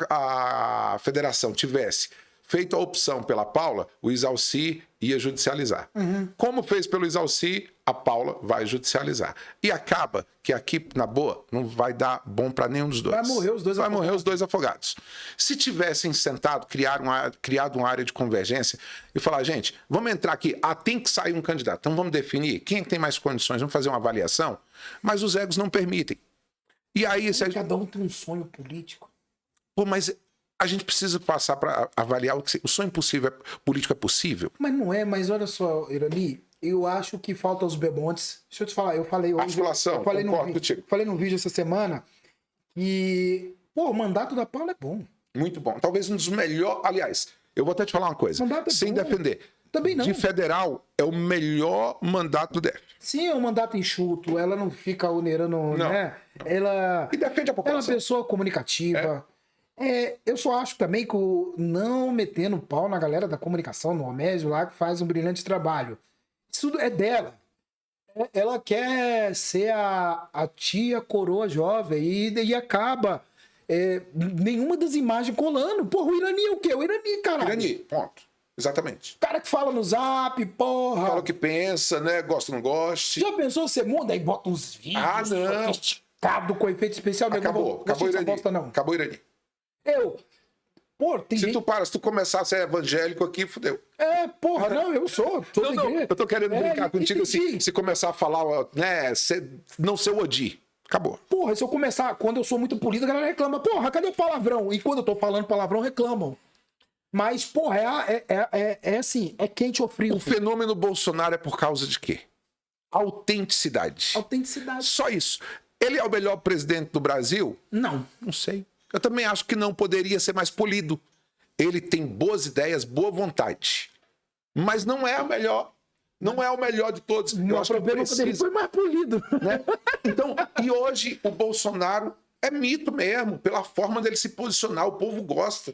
a federação tivesse feito a opção pela Paula, o Isalci ia judicializar. Como fez pelo Isalci, a Paula vai judicializar. E acaba que aqui, na boa, não vai dar bom para nenhum dos dois. Vai morrer os dois Vai afogados. morrer os dois afogados. Se tivessem sentado, criado uma área de convergência e falar, gente, vamos entrar aqui, tem que sair um candidato, então vamos definir quem tem mais condições, vamos fazer uma avaliação, mas os egos não permitem. E aí... Cada um tem um sonho político. Pô, mas a gente precisa passar para avaliar o sonho possível, político é possível? Mas não é, mas olha só, Irani, eu acho que falta os Belmontes. Deixa eu te falar, eu falei hoje. Articulação, eu falei concordo num, contigo. falei num vídeo essa semana que, pô, o mandato da Paula é bom. Muito bom. Talvez um dos melhores... Aliás, eu vou até te falar uma coisa, Mandato é sem bom. defender. Também não. De federal, é o melhor mandato do DF. Sim, é um mandato enxuto, ela não fica onerando, né? Ela E defende a é uma população. pessoa comunicativa. Eu só acho também que não metendo pau na galera da comunicação, no Omésio lá, que faz um brilhante trabalho. Isso é dela. Ela quer ser a tia coroa jovem e acaba nenhuma das imagens colando. Porra, o Irani é o quê? O Irani, caralho. Irani, ponto. Exatamente. O cara que fala no zap, porra. Fala o que pensa, né? Gosta ou não gosta. Já pensou você muda e bota uns vídeos não. sofisticados com efeito especial? Acabou. Acabou essa Irani. bosta, não. Acabou Irani. Tem Se gente... tu começar a ser evangélico aqui, fudeu. Porra, não, eu sou. Não, eu tô querendo brincar contigo assim, se começar a falar, né, não ser o Odi. Acabou. Porra, se eu começar, quando eu sou muito polido, a galera reclama. Porra, cadê o palavrão? E quando eu tô falando palavrão, reclamam. Mas, porra, é assim, é quente ou frio. O fenômeno Bolsonaro é por causa de quê? Autenticidade. Autenticidade. Só isso. Ele é o melhor presidente do Brasil? Não. Não sei. Eu também acho que não poderia ser mais polido. Ele tem boas ideias, boa vontade. Mas não é o melhor. Não é o melhor de todos. Eu acho que problema precisa, dele foi mais polido. né? Então, e hoje o Bolsonaro é mito mesmo, pela forma dele se posicionar. O povo gosta.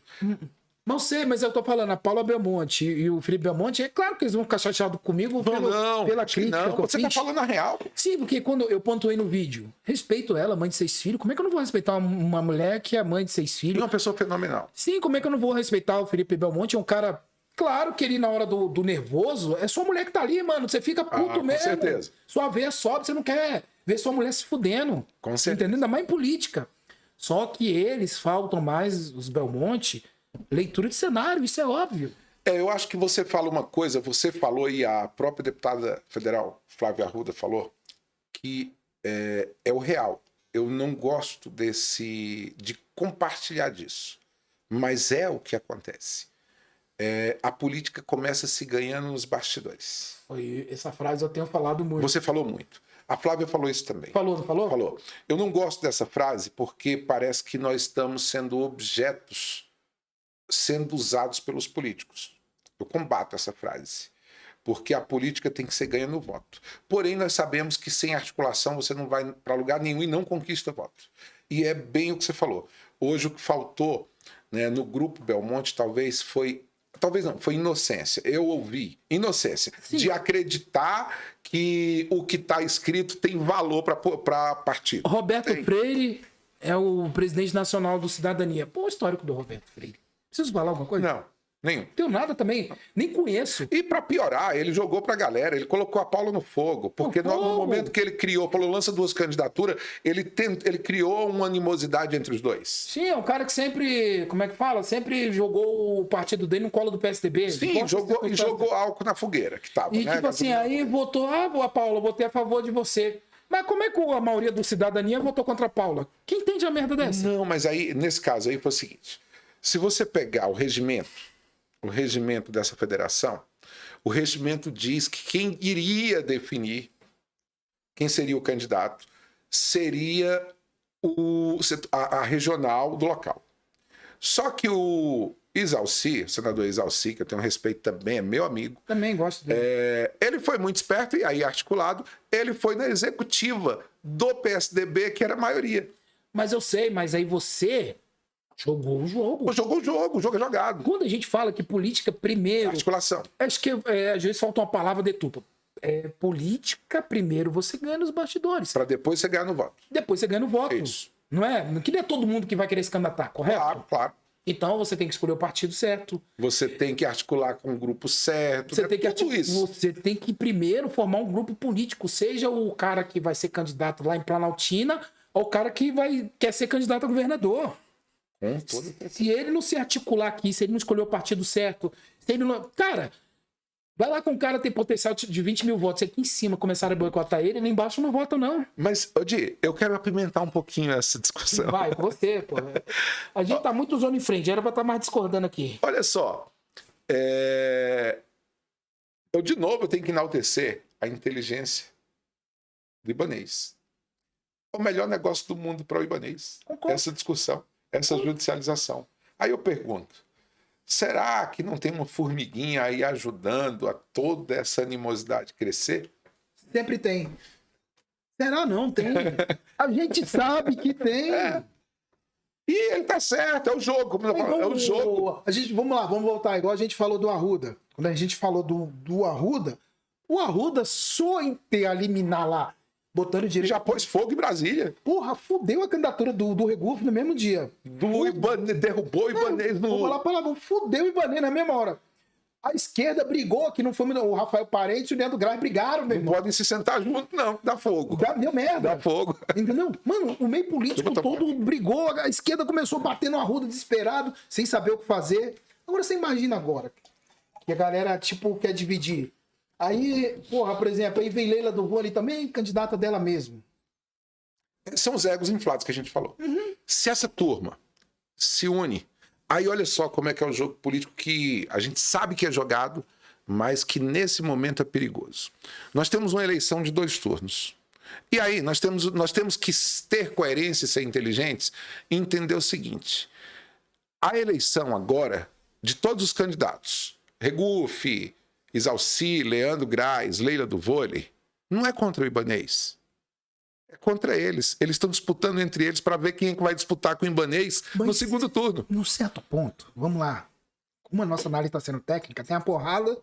Não sei, mas eu tô falando, a Paula Belmonte e o Felipe Belmonte, é claro que eles vão ficar chateados comigo pela acho que crítica não. que eu Você fiz. tá falando a real. Sim, porque quando eu pontuei no vídeo, respeito ela, mãe de 6 filhos, como é que eu não vou respeitar uma mulher que é mãe de 6 E filhos? uma pessoa fenomenal. Sim, como é que eu não vou respeitar o Felipe Belmonte? É um cara... Claro que ele, na hora do nervoso, é sua mulher que tá ali, mano. Você fica puto com mesmo. certeza. Sua veia sobe, você não quer ver sua mulher se fudendo. Com certeza. Entendendo? Ainda mais em política. Só que eles faltam mais, os Belmonte, leitura de cenário, isso é óbvio. Eu acho que você fala uma coisa, você falou e a própria deputada federal, Flávia Arruda, falou que é o real. Eu não gosto de compartilhar disso, mas é o que acontece. A política começa se ganhando nos bastidores. Essa frase eu tenho falado muito. Você falou muito. A Flávia falou isso também. Falou, não falou? Falou. Eu não gosto dessa frase porque parece que nós estamos sendo objetos sendo usados pelos políticos. Eu combato essa frase. Porque a política tem que ser ganha no voto. Porém, nós sabemos que sem articulação você não vai para lugar nenhum e não conquista voto. E é bem o que você falou. Hoje o que faltou, né, no grupo Belmonte talvez foi talvez não, foi inocência. Eu ouvi inocência de acreditar que o que está escrito tem valor para partido. Roberto Freire é o presidente nacional do Cidadania. Pô, o histórico do Roberto Freire. Preciso falar alguma coisa? Não, nenhum. Tenho nada também, nem conheço. E para piorar, ele jogou pra galera, ele colocou a Paula no fogo, porque no momento que ele criou, falou, lança 2 candidaturas, ele criou uma animosidade entre os dois. Sim, é um cara que sempre, como é que fala? Sempre jogou o partido dele no colo do PSDB. Sim, jogou álcool na fogueira que tava, E né? tipo assim, aí votou, Paula, votei a favor de você. Mas como é que a maioria do Cidadania votou contra a Paula? Quem entende a merda dessa? Não, mas aí, nesse caso aí, foi o seguinte, se você pegar o regimento dessa federação, o regimento diz que quem iria definir quem seria o candidato seria a regional do local. Só que o senador Isalci, que eu tenho respeito também, é meu amigo. Também gosto dele. Ele foi muito esperto e aí articulado, ele foi na executiva do PSDB, que era a maioria. Mas eu sei, mas aí você jogou o jogo. Jogou o jogo é jogado. Quando a gente fala que política primeiro... Articulação. Acho que às vezes falta uma palavra de tudo. Política primeiro você ganha nos bastidores. Para depois você ganhar no voto. Depois você ganha no voto. Isso. Não é? Que não é todo mundo que vai querer se candidatar, correto? Claro, claro. Então você tem que escolher o partido certo. Você tem que articular com o grupo certo. Você tem que tudo isso. Você tem que primeiro formar um grupo político, seja o cara que vai ser candidato lá em Planaltina ou o cara que quer ser candidato a governador. Se ele não se articular aqui, se ele não escolher o partido certo, se ele não... Cara, vai lá com um cara que tem potencial de 20 mil votos, aqui em cima começaram a boicotar ele, lá embaixo não votam, não. Mas, Odi, eu quero apimentar um pouquinho essa discussão. Vai, você, pô. A gente tá muito zona em frente, era pra estar mais discordando aqui. Olha só, de novo, eu tenho que enaltecer a inteligência do ibanês. É o melhor negócio do mundo para o ibanês. Concordo. Essa discussão, essa judicialização. Aí eu pergunto, será que não tem uma formiguinha aí ajudando a toda essa animosidade crescer? Sempre tem. Será? Não tem. A gente sabe que tem. E ele tá certo, é o jogo. Como eu falo, é o jogo. Vamos lá, vamos voltar. Igual a gente falou do Arruda. Quando a gente falou do Arruda, o Arruda só em ter a liminar lá, botando direito. Já pôs fogo em Brasília. Porra, fudeu a candidatura do Regufo no mesmo dia. Derrubou o Ibanez no... Vou falar a palavra, fudeu o Ibanez na mesma hora. A esquerda brigou, que não foi o Rafael Parente e o Leandro Graz brigaram, meu irmão. Não podem se sentar junto, não. Dá fogo. Deu merda. Dá fogo. Entendeu? Mano, o meio político todo brigou, a esquerda começou a bater no Arruda desesperado, sem saber o que fazer. Agora você imagina agora, que a galera, tipo, quer dividir. Aí, porra, por exemplo, aí vem Leila do Vôlei também, candidata dela mesmo. São os egos inflados que a gente falou. Se essa turma se une, aí olha só como é que é o jogo político que a gente sabe que é jogado, mas que nesse momento é perigoso. Nós temos uma eleição de 2 turnos. E aí nós temos que ter coerência e ser inteligentes e entender o seguinte. A eleição agora, de todos os candidatos, Regufo, Isalci, Leandro Graz, Leila do Vôlei, não é contra o Ibanez. É contra eles. Eles estão disputando entre eles para ver quem é que vai disputar com o Ibanez no segundo turno. Num certo ponto, vamos lá. Como a nossa análise está sendo técnica, tem a porrada.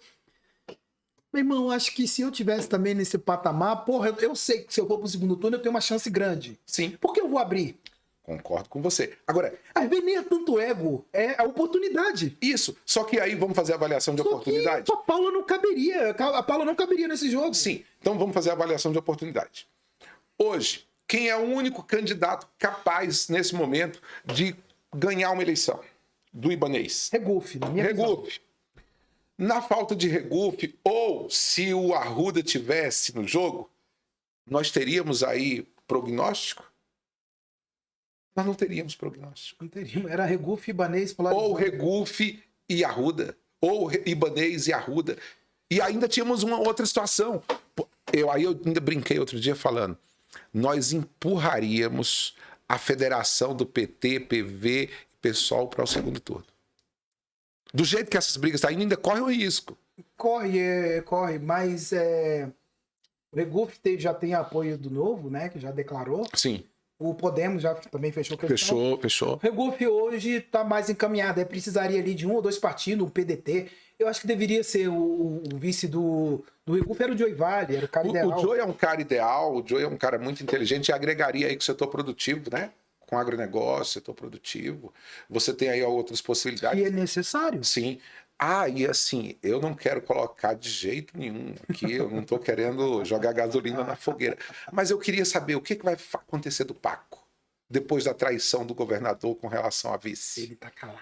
Meu irmão, acho que se eu tivesse também nesse patamar, porra, eu sei que se eu for pro segundo turno, eu tenho uma chance grande. Sim. Por que eu vou abrir? Concordo com você. Agora, Às vezes nem é tanto ego, é a oportunidade. isso. Só que aí vamos fazer a avaliação de oportunidade? A Paula não caberia. A Paula não caberia nesse jogo. Sim. Então vamos fazer a avaliação de oportunidade. Hoje, quem é o único candidato capaz, nesse momento, de ganhar uma eleição? Do Ibanez. Regufo, na minha visão. Regufo. Na falta de Regufo, ou se o Arruda tivesse no jogo, nós teríamos aí prognóstico? Nós não teríamos prognóstico. Não teríamos. Era Regufo e Ibanez. Ou Regufo e Arruda. Ou Ibanez e Arruda. E ainda tínhamos uma outra situação. Aí eu ainda brinquei outro dia falando. Nós empurraríamos a federação do PT, PV e PSOL para o segundo turno. Do jeito que essas brigas estão indo, ainda corre o risco. Corre, mas o Regufo já tem apoio do Novo, né? Que já declarou. Sim. O Podemos já também fechou questão. Fechou. O Regufe hoje está mais encaminhado. Precisaria ali de 1 ou 2 partidos, um PDT. Eu acho que deveria ser o vice do Regufe, era o Joey Vale, era o cara ideal. O Joey é um cara ideal, o Joey é um cara muito inteligente e agregaria aí com o setor produtivo, né? Com agronegócio, setor produtivo. Você tem aí outras possibilidades. E é necessário. Sim. E assim, eu não quero colocar de jeito nenhum aqui, eu não estou querendo jogar gasolina na fogueira. Mas eu queria saber o que vai acontecer do Paco depois da traição do governador com relação a vice. Ele tá calado.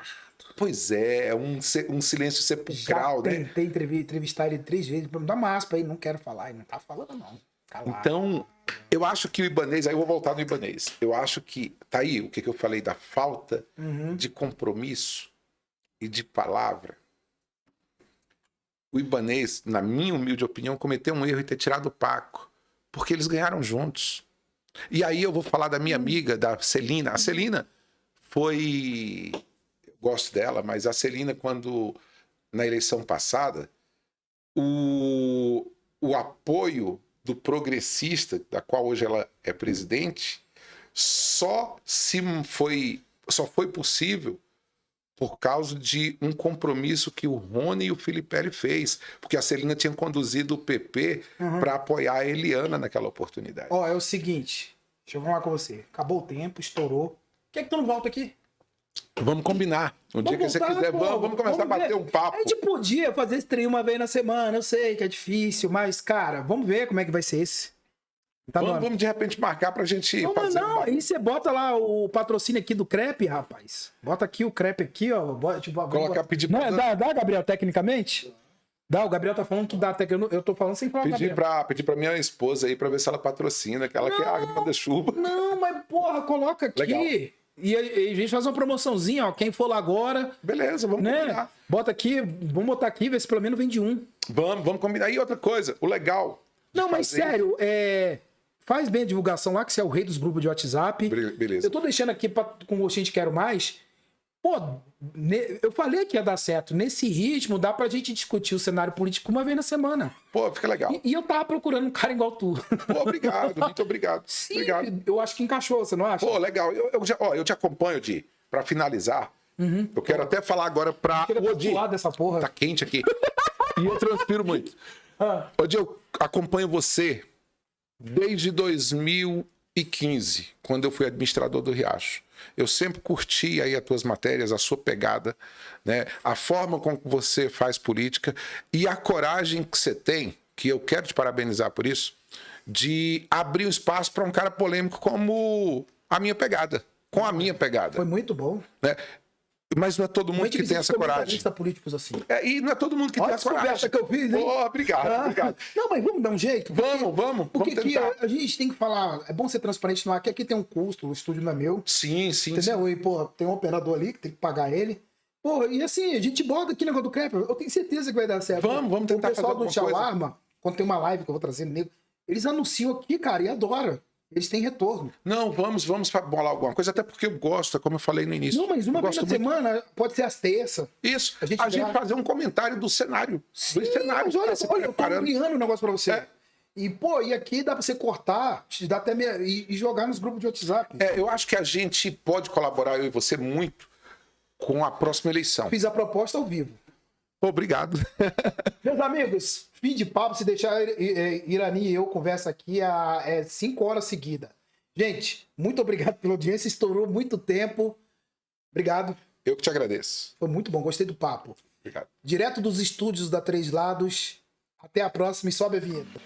Pois é um silêncio sepulcral, né? Tentei entrevistar ele 3 vezes, pra me dar uma aspa aí, não quero falar, ele não tá falando não. Calado. Então, eu acho que o Ibanez, aí eu vou voltar no Ibanez, eu acho que, tá aí o que eu falei da falta de compromisso e de palavra. O Ibanez, na minha humilde opinião, cometeu um erro em ter tirado o Paco, porque eles ganharam juntos. E aí eu vou falar da minha amiga, da Celina. A Celina foi... Eu gosto dela, mas a Celina, quando, na eleição passada, o apoio do progressista, da qual hoje ela é presidente, só foi possível por causa de um compromisso que o Rony e o Filipelli fez, porque a Celina tinha conduzido o PP para apoiar a Eliana naquela oportunidade. É o seguinte, deixa eu falar com você, acabou o tempo, estourou. Por que tu não volta aqui? Vamos combinar. Um dia que você quiser, vamos começar a bater um papo. A gente podia fazer esse treino uma vez na semana, eu sei que é difícil, mas, cara, vamos ver como é que vai ser esse. Tá vamos de repente marcar pra gente fazer. Não, aí você bota lá o patrocínio aqui do crepe, rapaz. Bota aqui o crepe aqui, ó. Colocar, pedir pra... Dá, Gabriel, tecnicamente? Dá, o Gabriel tá falando que dá, eu tô falando sem falar. Pedir pra minha esposa aí pra ver se ela patrocina, que ela quer água da chuva. Não, mas porra, coloca aqui. Legal. E a gente faz uma promoçãozinha, ó. Quem for lá agora. Beleza, vamos combinar. Bota aqui, vamos botar aqui, ver se pelo menos vende um. Vamos combinar. E outra coisa, o legal. Não, mas sério, faz bem a divulgação lá, que você é o rei dos grupos de WhatsApp. Beleza. Eu tô deixando aqui com gostinho de quero mais. Pô, eu falei que ia dar certo. Nesse ritmo, dá pra gente discutir o cenário político uma vez na semana. Pô, fica legal. E eu tava procurando um cara igual tu. Pô, obrigado, muito obrigado. Sim, obrigado. Eu acho que encaixou, você não acha? Pô, legal. Eu te acompanho, Di. Pra finalizar, eu quero até falar agora pra... Ô, Di, dessa porra. Tá quente aqui. E eu transpiro muito. Ô, Di, eu acompanho você desde 2015, quando eu fui administrador do Riacho. Eu sempre curti aí as tuas matérias, a sua pegada, né? A forma como você faz política e a coragem que você tem, que eu quero te parabenizar por isso, de abrir um espaço para um cara polêmico como a minha pegada, com a minha pegada. Foi muito bom. Né? Mas não é todo mundo que tem essa coragem. Políticos assim. E não é todo mundo que tem essa coragem. Conversa que eu fiz, hein? Obrigado. Não, mas vamos dar um jeito. Vamos. Porque vamos aqui tentar. a gente tem que falar, é bom ser transparente no ar, que aqui tem um custo, o estúdio não é meu. Sim. Entendeu? E, pô, tem um operador ali que tem que pagar ele. Pô, e assim, a gente bota aqui no negócio do crepe, eu tenho certeza que vai dar certo. Vamos tentar fazer. O pessoal fazer do Shawarma, quando tem uma live que eu vou trazer nego, eles anunciam aqui, cara, e adoram. Eles têm retorno. Não, vamos bolar alguma coisa, até porque eu gosto, como eu falei no início. Não, mas uma vez na semana, pode ser às terças. Isso, a gente fazer um comentário do cenário. Sim, dos cenários. mas olha, eu tô ampliando o negócio pra você. E, pô, e aqui dá pra você cortar, dá até e jogar nos grupos de WhatsApp. Eu acho que a gente pode colaborar, eu e você, muito com a próxima eleição. Fiz a proposta ao vivo. Obrigado. Meus amigos, fim de papo, se deixar Irani e eu conversa aqui há 5 horas seguidas. Gente, muito obrigado pela audiência, estourou muito tempo. Obrigado. Eu que te agradeço. Foi muito bom, gostei do papo. Obrigado. Direto dos estúdios da Três Lados. Até a próxima e sobe a vinheta.